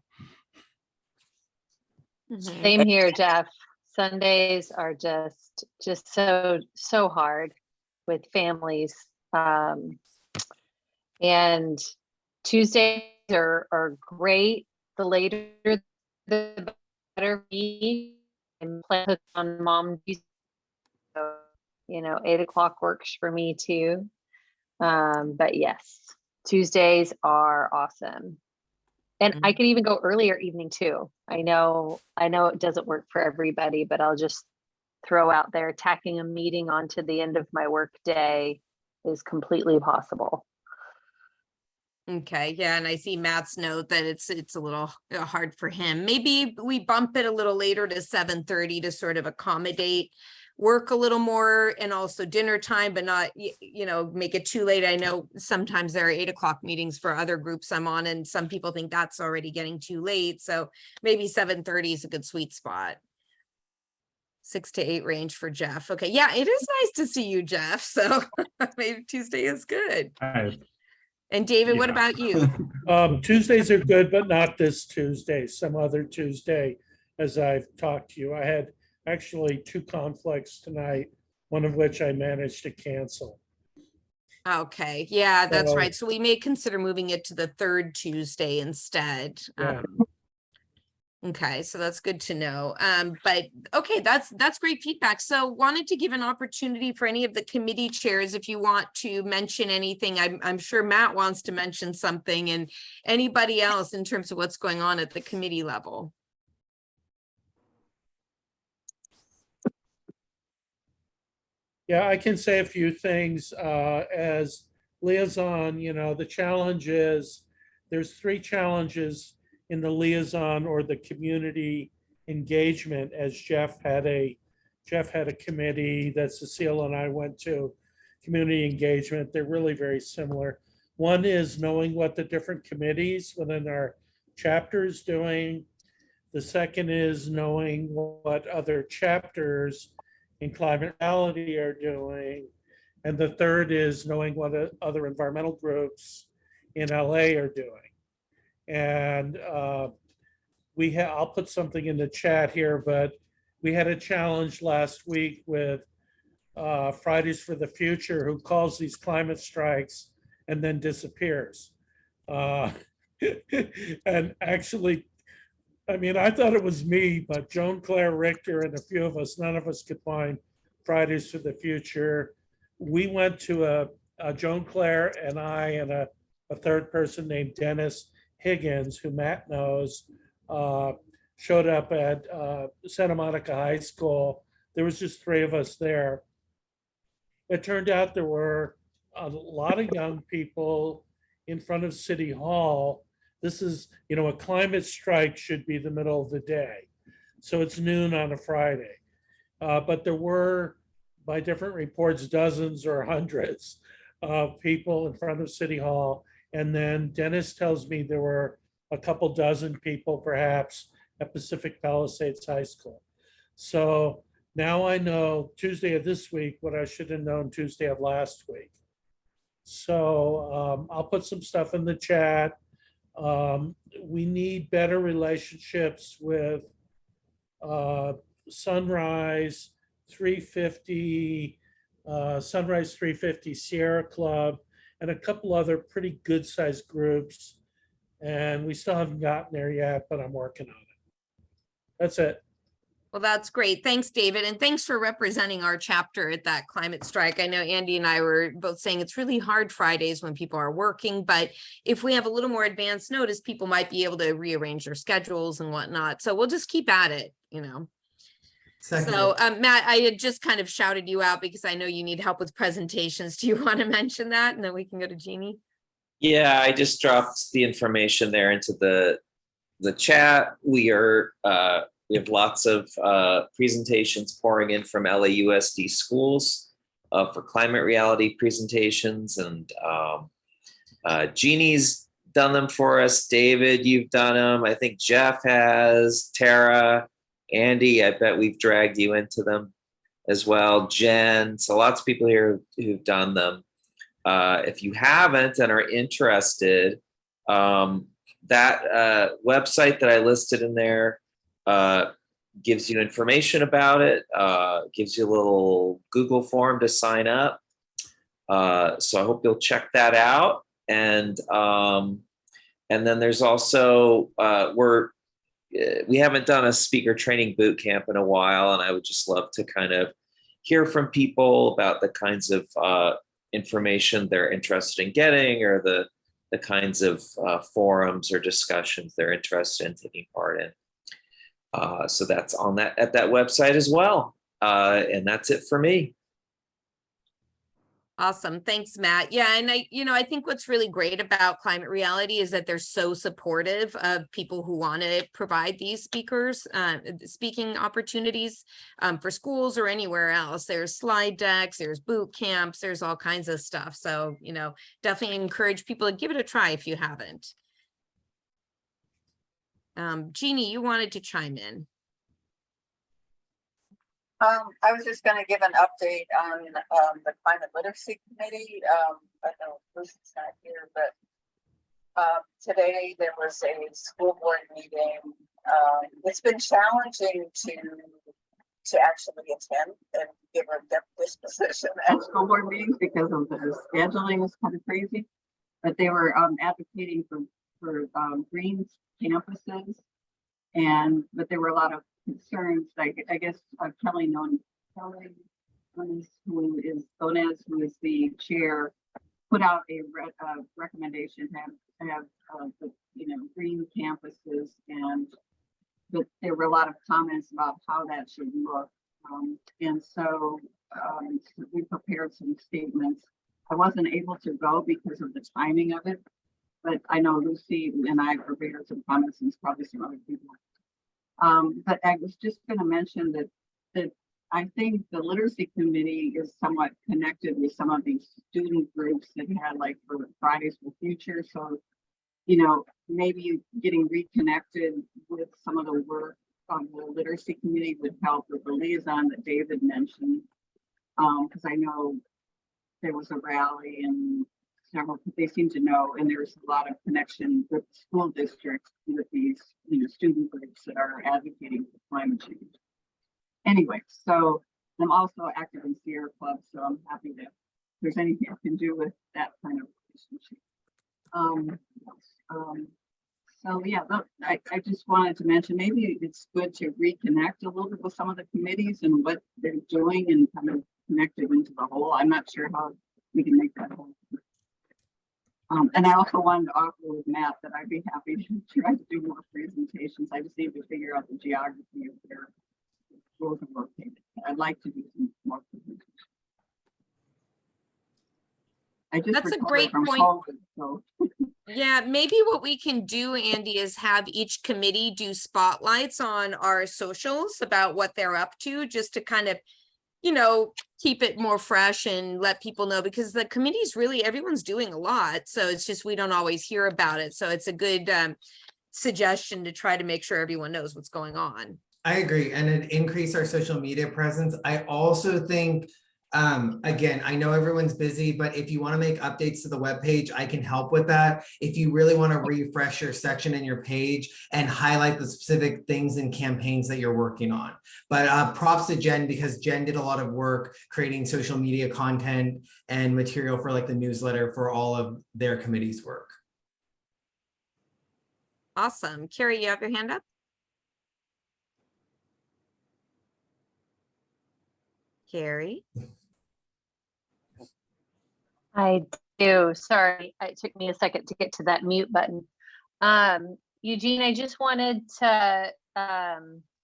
Same here, Jeff. Sundays are just so hard with families. And Tuesdays are great. The later the better for me. And plan on Mom Tuesday. So, 8 o'clock works for me too. But yes, Tuesdays are awesome. And I can even go earlier evening too. I know it doesn't work for everybody, but I'll just throw out there, tacking a meeting onto the end of my work day is completely possible. Okay, yeah, and I see Matt's note that it's a little hard for him. Maybe we bump it a little later to 7:30 to sort of accommodate work a little more, and also dinner time, but not, make it too late. I know sometimes there are 8 o'clock meetings for other groups I'm on, and some people think that's already getting too late. So maybe 7:30 is a good sweet spot. 6 to 8 range for Jeff. Okay, yeah, it is nice to see you, Jeff. So maybe Tuesday is good. And David, what Yeah. about you? Tuesdays are good, but not this Tuesday, some other Tuesday, as I've talked to you. I had actually 2 conflicts tonight, one of which I managed to cancel. Okay, yeah, that's So- right. So we may consider moving it to the 3rd Tuesday instead. Yeah. Okay, so that's good to know. But okay, that's great feedback. So wanted to give an opportunity for any of the committee chairs if you want to mention anything. I'm sure Matt wants to mention something, and anybody else in terms of what's going on at the committee level. Yeah, I can say a few things as liaison. The challenge is there's 3 challenges in the liaison or the community engagement, as Jeff had a committee that Cecile and I went to, community engagement. They're really very similar. One is knowing what the different committees within our chapter is doing. The second is knowing what other chapters in climate reality are doing. And the third is knowing what other environmental groups in LA are doing. And I'll put something in the chat here, but we had a challenge last week with Fridays for the Future, who calls these climate strikes and then disappears. And actually, I thought it was me, but Joan Claire Richter and a few of us, none of us could find Fridays for the Future. We went to Joan Claire and I and a third person named Dennis Higgins, who Matt knows, showed up at Santa Monica High School. There was just 3 of us there. It turned out there were a lot of young people in front of City Hall. This is, a climate strike should be the middle of the day. So it's noon on a Friday. But there were, by different reports, dozens or hundreds of people in front of City Hall. And then Dennis tells me there were a couple dozen people perhaps at Pacific Palisades High School. So now I know Tuesday of this week what I should have known Tuesday of last week. So I'll put some stuff in the chat. We need better relationships with Sunrise 350, Sunrise 350 Sierra Club, and a couple other pretty good sized groups. And we still haven't gotten there yet, but I'm working on it. That's it. Well, that's great. Thanks, David. And thanks for representing our chapter at that climate strike. I know Andy and I were both saying it's really hard Fridays when people are working, but if we have a little more advance notice, people might be able to rearrange their schedules and whatnot. So we'll just keep at it, Second. So Matt, I had just kind of shouted you out because I know you need help with presentations. Do you want to mention that? And then we can go to Jeannie. Yeah, I just dropped the information there into the chat. We have lots of presentations pouring in from LAUSD schools for climate reality presentations, and Jeannie's done them for us. David, you've done them. I think Jeff has. Tara, Andy, I bet we've dragged you into them as well. Jen, so lots of people here who've done them. If you haven't and are interested, that website that I listed in there gives you information about it, gives you a little Google form to sign up. So I hope you'll check that out. And then there's also, we haven't done a speaker training boot camp in a while, and I would just love to kind of hear from people about the kinds of information they're interested in getting, or the kinds of forums or discussions they're interested in taking part in. So that's on that at that website as well. And that's it for me. Awesome. Thanks, Matt. Yeah. And I think what's really great about Climate Reality is that they're so supportive of people who want to provide these speaking opportunities for schools or anywhere else. There's slide decks, there's boot camps, there's all kinds of stuff. So, definitely encourage people to give it a try if you haven't. Jeannie, you wanted to chime in. I was just going to give an update on the Climate Literacy Committee. I know Bruce's not here, but today there was a school board meeting. It's been challenging to actually attend and give a disposition at school board meetings because of the scheduling is kind of crazy. But they were advocating for green campuses, but there were a lot of concerns. Like, I guess Kelly Nones, who is the chair, put out a recommendation to have the green campuses, but there were a lot of comments about how that should look, and so we prepared some statements. I wasn't able to go because of the timing of it, but I know Lucy and I prepared some comments, and probably some other people. But I was just going to mention that I think the literacy committee is somewhat connected with some of these student groups that had, like, for Fridays for Future. So, maybe getting reconnected with some of the work on the literacy committee would help with the liaison that David mentioned. Because I know there was a rally and several, they seem to know, and there's a lot of connection with school districts with these, student groups that are advocating for climate change. Anyway, so I'm also active in Sierra Club, so I'm happy that there's anything I can do with that kind of relationship. So yeah, I just wanted to mention, maybe it's good to reconnect a little bit with some of the committees and what they're doing and kind of connect it into the whole. I'm not sure how we can make that whole. And I also wanted to offer with Matt that I'd be happy to try to do more presentations. I just need to figure out the geography of where schools are located. I'd like to do some more presentations. That's a great point. COVID, so. Yeah, maybe what we can do, Andy, is have each committee do spotlights on our socials about what they're up to, just to kind of, keep it more fresh and let people know, because the committee's really, everyone's doing a lot. So it's just, we don't always hear about it. So it's a good suggestion to try to make sure everyone knows what's going on. I agree. And it increase our social media presence. I also think, again, I know everyone's busy, but if you want to make updates to the webpage, I can help with that. If you really want to refresh your section in your page and highlight the specific things and campaigns that you're working on. But props to Jen, because Jen did a lot of work creating social media content and material for, like, the newsletter for all of their committee's work. Awesome. Carrie, you have your hand up? Carrie? I do. Sorry, it took me a second to get to that mute button. Eugene, I just wanted to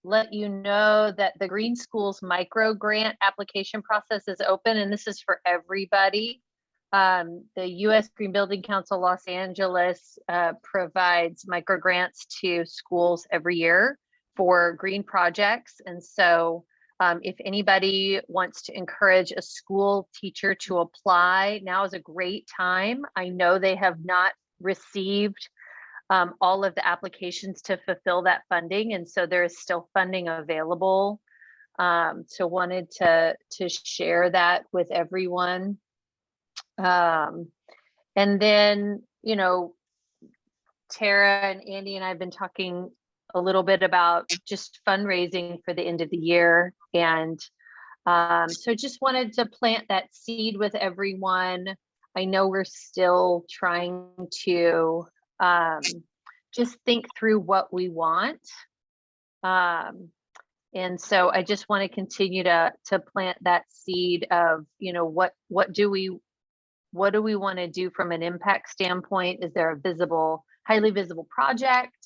let you know that the Green Schools micro grant application process is open, and this is for everybody. The U.S. Green Building Council Los Angeles provides micro grants to schools every year for green projects, and so if anybody wants to encourage a school teacher to apply, now is a great time. I know they have not received all of the applications to fulfill that funding, and so there is still funding available. So wanted to share that with everyone. And then, Tara and Andy and I have been talking a little bit about just fundraising for the end of the year. And so just wanted to plant that seed with everyone. I know we're still trying to just think through what we want And so I just want to continue to plant that seed of, what do we want to do from an impact standpoint? Is there a highly visible project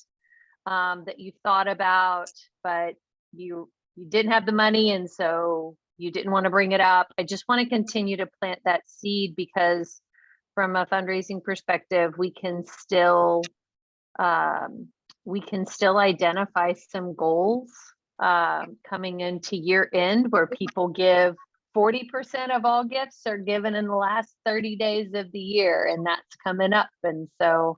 that you thought about, but you didn't have the money, and so you didn't want to bring it up? I just want to continue to plant that seed, because from a fundraising perspective, we can still identify some goals coming into year end, where people give 40% of all gifts are given in the last 30 days of the year, and that's coming up. And so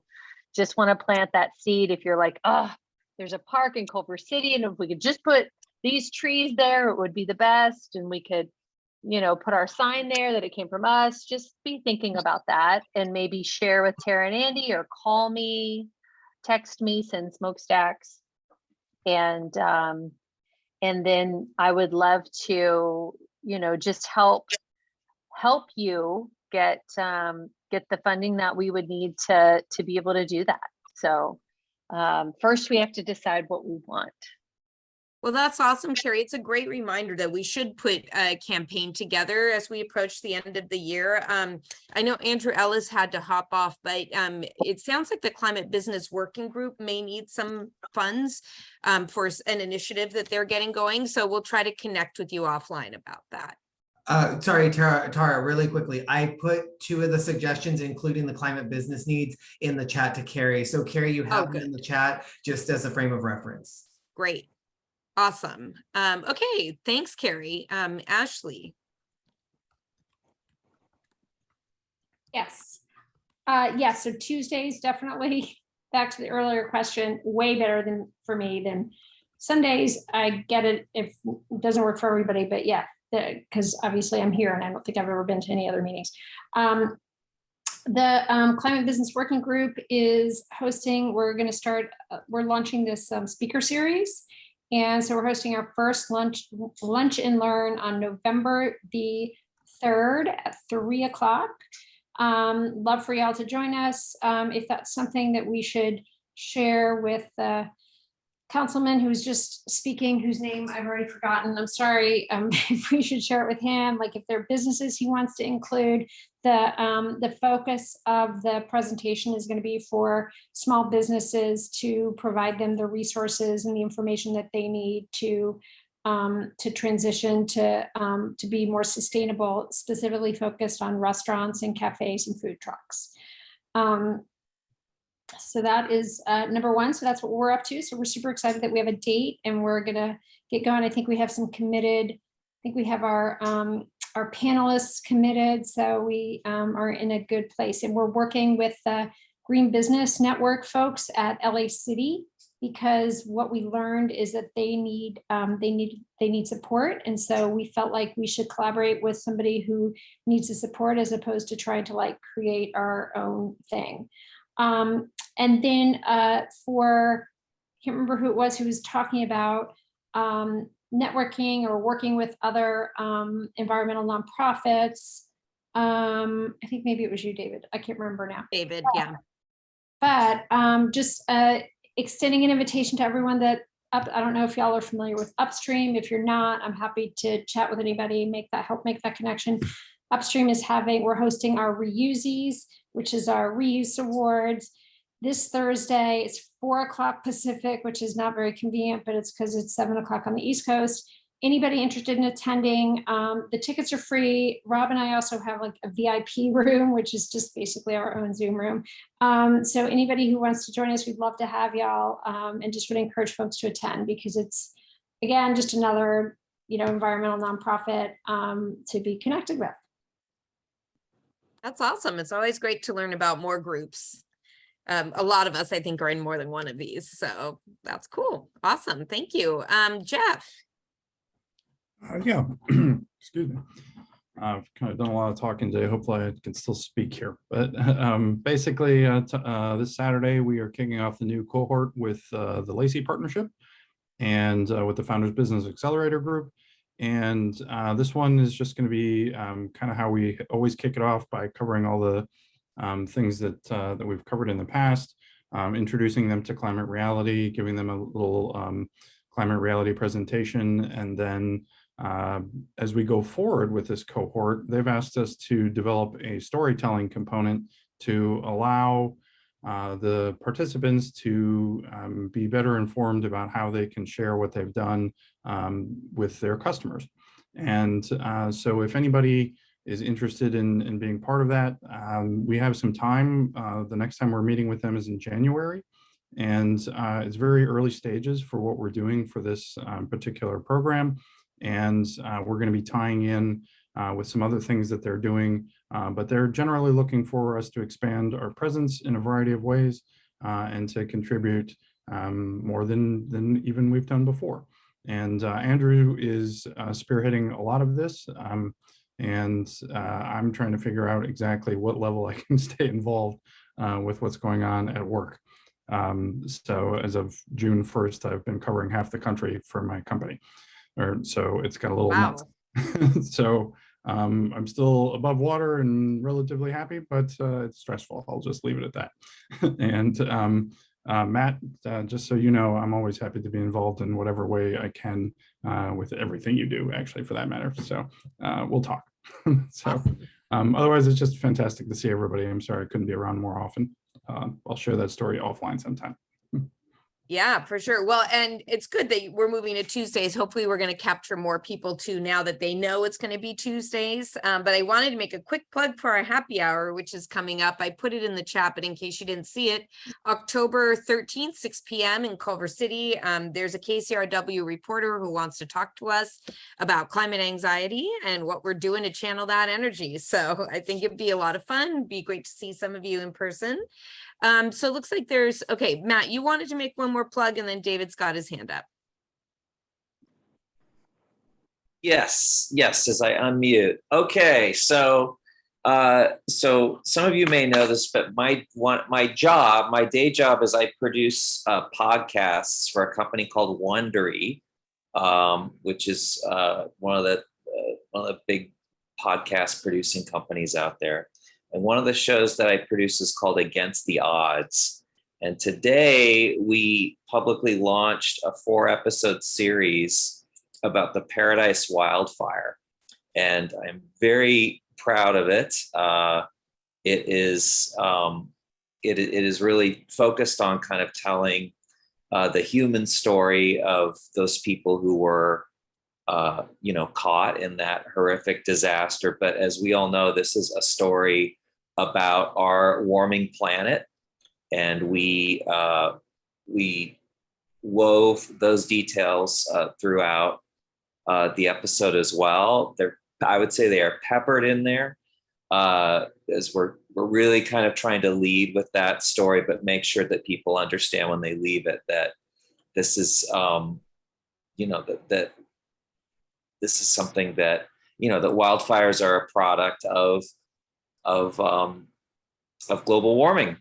just want to plant that seed. If you're like, oh, there's a park in Culver City, and if we could just put these trees there, it would be the best, and we could, put our sign there that it came from us, just be thinking about that, and maybe share with Tara and Andy, or call me, text me, send smokestacks. And then I would love to, just help you get the funding that we would need to be able to do that. So first we have to decide what we want. Well, that's awesome, Carrie. It's a great reminder that we should put a campaign together as we approach the end of the year. I know Andrew Ellis had to hop off, but it sounds like the Climate Business Working Group may need some funds for an initiative that they're getting going. So we'll try to connect with you offline about that. Sorry, Tara, really quickly. I put 2 of the suggestions, including the climate business needs, in the chat to Carrie. So Carrie, you have them in the chat just as a frame of reference. Great. Awesome. Okay, thanks, Carrie. Ashley. Yes. So Tuesdays, definitely, back to the earlier question, way better than for me than Sundays. I get it if it doesn't work for everybody, but yeah, because obviously I'm here and I don't think I've ever been to any other meetings. The Climate Business Working Group is hosting, we're launching this speaker series. And so we're hosting our first lunch and learn on November the 3rd at 3 o'clock. Love for y'all to join us. If that's something that we should share with the councilman who's just speaking, whose name I've already forgotten, I'm sorry, if we should share it with him, like if there are businesses he wants to include. The focus of the presentation is going to be for small businesses, to provide them the resources and the information that they need to transition to be more sustainable, specifically focused on restaurants and cafes and food trucks. So that is number 1. So that's what we're up to. So we're super excited that we have a date and we're gonna get going. I think we have some committed. I think we have our panelists committed. So we are in a good place, and we're working with the Green Business Network folks at LA City, because what we learned is that they need support. And so we felt like we should collaborate with somebody who needs the support, as opposed to trying to like create our own thing. And then I can't remember who it was who was talking about networking or working with other environmental nonprofits. I think maybe it was you, David. I can't remember now. David, yeah. But just extending an invitation to everyone that I don't know if y'all are familiar with Upstream. If you're not, I'm happy to chat with anybody, help make that connection. Upstream is we're hosting our Reusies, which is our reuse awards, this Thursday. It's 4 o'clock Pacific, which is not very convenient, but it's because it's 7 o'clock on the East Coast. Anybody interested in attending, the tickets are free. Rob and I also have like a VIP room, which is just basically our own Zoom room. So anybody who wants to join us, we'd love to have y'all, and just would encourage folks to attend, because it's, again, just another, environmental nonprofit to be connected with. That's awesome. It's always great to learn about more groups. A lot of us, I think, are in more than one of these. So that's cool. Awesome. Thank you. Jeff. Yeah, excuse me. I've kind of done a lot of talking today. Hopefully I can still speak here. But basically, this Saturday, we are kicking off the new cohort with the Lacey Partnership and with the Founders Business Accelerator Group. And this one is just going to be kind of how we always kick it off, by covering all the things that we've covered in the past, introducing them to climate reality, giving them a little climate reality presentation. And then as we go forward with this cohort, they've asked us to develop a storytelling component to allow the participants to be better informed about how they can share what they've done with their customers. And so if anybody is interested in being part of that, we have some time. The next time we're meeting with them is in January. And it's very early stages for what we're doing for this particular program. And we're going to be tying in with some other things that they're doing, but they're generally looking for us to expand our presence in a variety of ways and to contribute more than even we've done before. And Andrew is spearheading a lot of this, and I'm trying to figure out exactly what level I can stay involved with what's going on at work. So as of June 1st, I've been covering half the country for my company. So it's got a little nuts. So I'm still above water and relatively happy, but it's stressful. I'll just leave it at that. And Matt, just so you know, I'm always happy to be involved in whatever way I can with everything you do, actually, for that matter. So we'll talk. So otherwise, it's just fantastic to see everybody. I'm sorry I couldn't be around more often. I'll share that story offline sometime. Yeah, for sure. Well, and it's good that we're moving to Tuesdays. Hopefully we're going to capture more people too, now that they know it's going to be Tuesdays. But I wanted to make a quick plug for our happy hour, which is coming up. I put it in the chat, but in case you didn't see it, October 13th, 6 p.m. in Culver City, there's a KCRW reporter who wants to talk to us about climate anxiety and what we're doing to channel that energy. So I think it'd be a lot of fun. It'd be great to see some of you in person. So it looks like there's, okay, Matt, you wanted to make one more plug, and then David's got his hand up. Yes, as I unmute. Okay, so some of you may know this, but my day job is I produce podcasts for a company called Wondery, which is one of the big podcast producing companies out there. And one of the shows that I produce is called Against the Odds. And today we publicly launched a 4-episode series about the Paradise wildfire. And I'm very proud of it. It is really focused on kind of telling the human story of those people who were caught in that horrific disaster. But as we all know, this is a story about our warming planet, and we wove those details throughout the episode as well. I would say they are peppered in there as we're really kind of trying to lead with that story, but make sure that people understand when they leave it that this is that this is something that that wildfires are a product of global warming.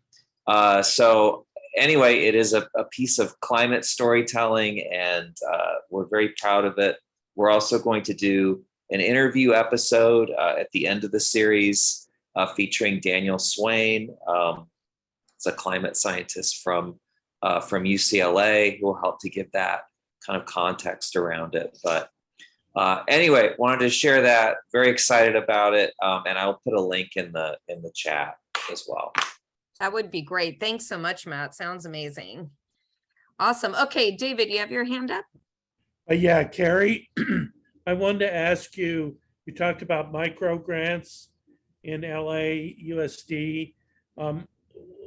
So anyway, it is a piece of climate storytelling, and we're very proud of it. We're also going to do an interview episode at the end of the series featuring Daniel Swain. It's a climate scientist from UCLA who will help to give that kind of context around it. But anyway, wanted to share that. Very excited about it, and I'll put a link in the chat as well. That would be great. Thanks so much, Matt. Sounds amazing. Awesome. Okay, David, you have your hand up? Yeah, Carrie, I wanted to ask you, you talked about micro grants in LA, USD.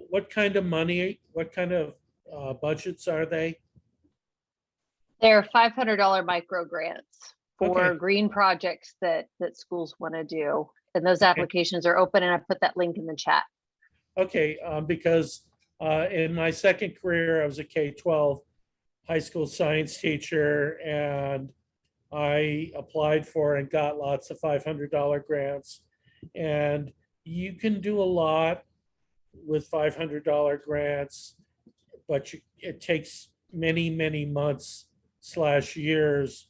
What kind of money, what kind of budgets are they? They're $500 micro grants for Okay. green projects that schools want to do. And those applications are open, and I put that link in the chat. Okay, because in my second career, I was a K-12 high school science teacher, and I applied for and got lots of $500 grants. And you can do a lot with $500 grants, but it takes many, many months / years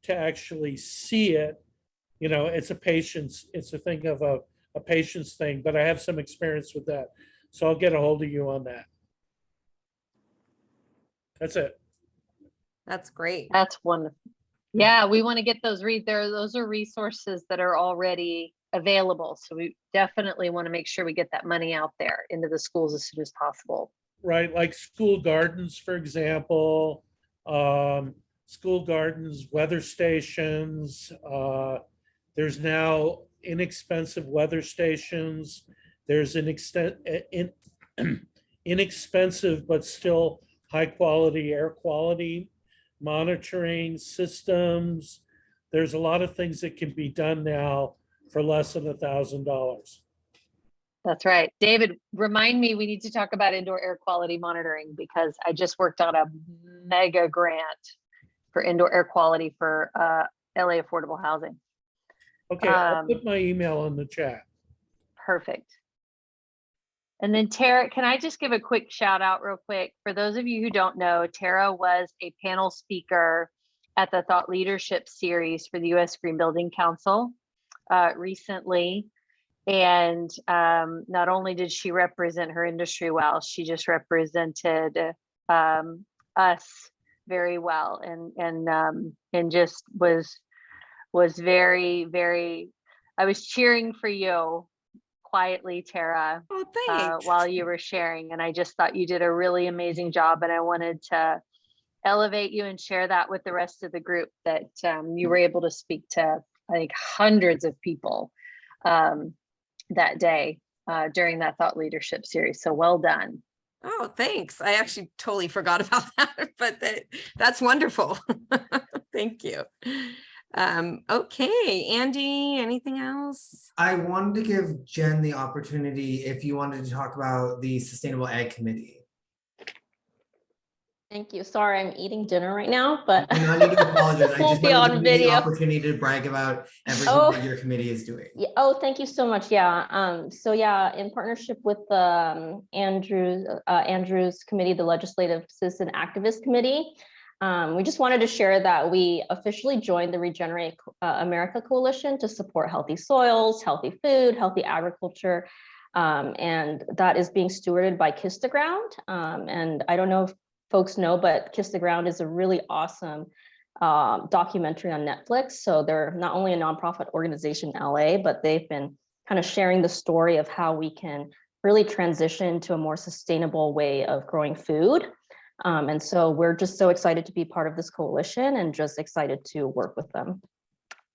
to actually see it. It's a patience, it's a thing of a patience thing, but I have some experience with that. So I'll get a hold of you on that. That's it. That's great. That's wonderful. Yeah, we want to get those those are resources that are already available. So we definitely want to make sure we get that money out there into the schools as soon as possible. Right, like school gardens, for example, school gardens, weather stations. There's now inexpensive weather stations. There's inexpensive but still high quality air quality monitoring systems. There's a lot of things that can be done now for less than $1,000. That's right. David, remind me, we need to talk about indoor air quality monitoring because I just worked on a mega grant for indoor air quality for LA affordable housing. Okay, I'll put my email in the chat. Perfect. And then Tara, can I just give a quick shout out real quick? For those of you who don't know, Tara was a panel speaker at the Thought Leadership Series for the U.S. Green Building Council recently. And not only did she represent her industry well, she just represented us very well, and just was very, very. I was cheering for you quietly, Tara, Oh, thanks. while you were sharing, and I just thought you did a really amazing job, and I wanted to elevate you and share that with the rest of the group that you were able to speak to, I think, hundreds of people that day during that Thought Leadership Series. So well done. Oh, thanks. I actually totally forgot about that, but that's wonderful. Thank you. Okay, Andy, anything else? I wanted to give Jen the opportunity if you wanted to talk about the Sustainable Ag Committee. Thank you. Sorry, I'm eating dinner right now, but You do not need to apologize. I won't just be wanted to on give you the video. opportunity to brag about everything Oh. that your committee is doing. Yeah. Oh, thank you so much. Yeah. So yeah, in partnership with Andrew's committee, the Legislative Citizen Activist Committee, we just wanted to share that we officially joined the Regenerate America Coalition to support healthy soils, healthy food, healthy agriculture, and that is being stewarded by Kiss the Ground. And I don't know if folks know, but Kiss the Ground is a really awesome documentary on Netflix. So they're not only a nonprofit organization in LA, but they've been kind of sharing the story of how we can really transition to a more sustainable way of growing food. And so we're just so excited to be part of this coalition and just excited to work with them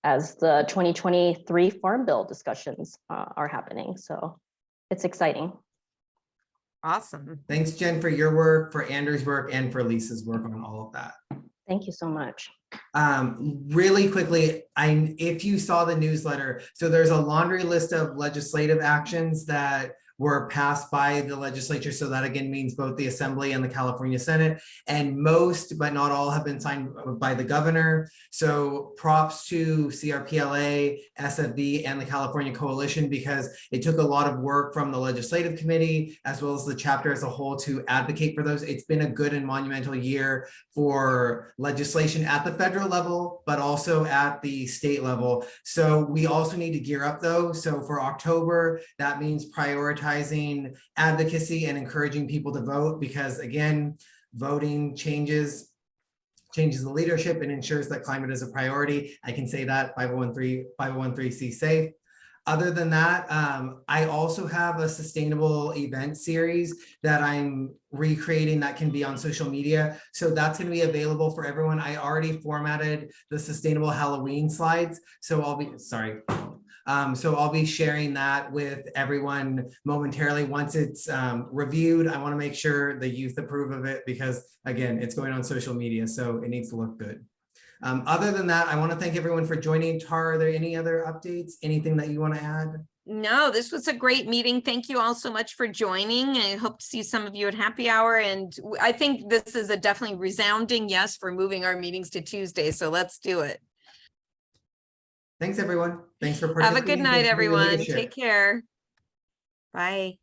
as the 2023 Farm Bill discussions are happening. So it's exciting. Awesome. Thanks, Jen, for your work, for Andrew's work, and for Lisa's work on all of that. Thank you so much. Really quickly, if you saw the newsletter, so there's a laundry list of legislative actions that were passed by the legislature. So that again means both the Assembly and the California Senate, and most, but not all, have been signed by the governor. So props to CRPLA, SFB, and the California Coalition, because it took a lot of work from the legislative committee as well as the chapter as a whole to advocate for those. It's been a good and monumental year for legislation at the federal level, but also at the state level. So we also need to gear up though. So for October, that means prioritizing advocacy and encouraging people to vote, because again, voting changes the leadership and ensures that climate is a priority. I can say that 501(c) safe. Other than that, I also have a sustainable event series that I'm recreating that can be on social media. So that's going to be available for everyone. I already formatted the sustainable Halloween slides. So I'll be sharing that with everyone momentarily. Once it's reviewed, I want to make sure the youth approve of it, because again, it's going on social media, so it needs to look good. Other than that, I want to thank everyone for joining. Tara, are there any other updates? Anything that you want to add? No, this was a great meeting. Thank you all so much for joining. I hope to see some of you at happy hour. And I think this is a definitely resounding yes for moving our meetings to Tuesday. So let's do it. Thanks, everyone. Thanks for Have participating. a good night, Thanks for your everyone. leadership. Take care. Bye.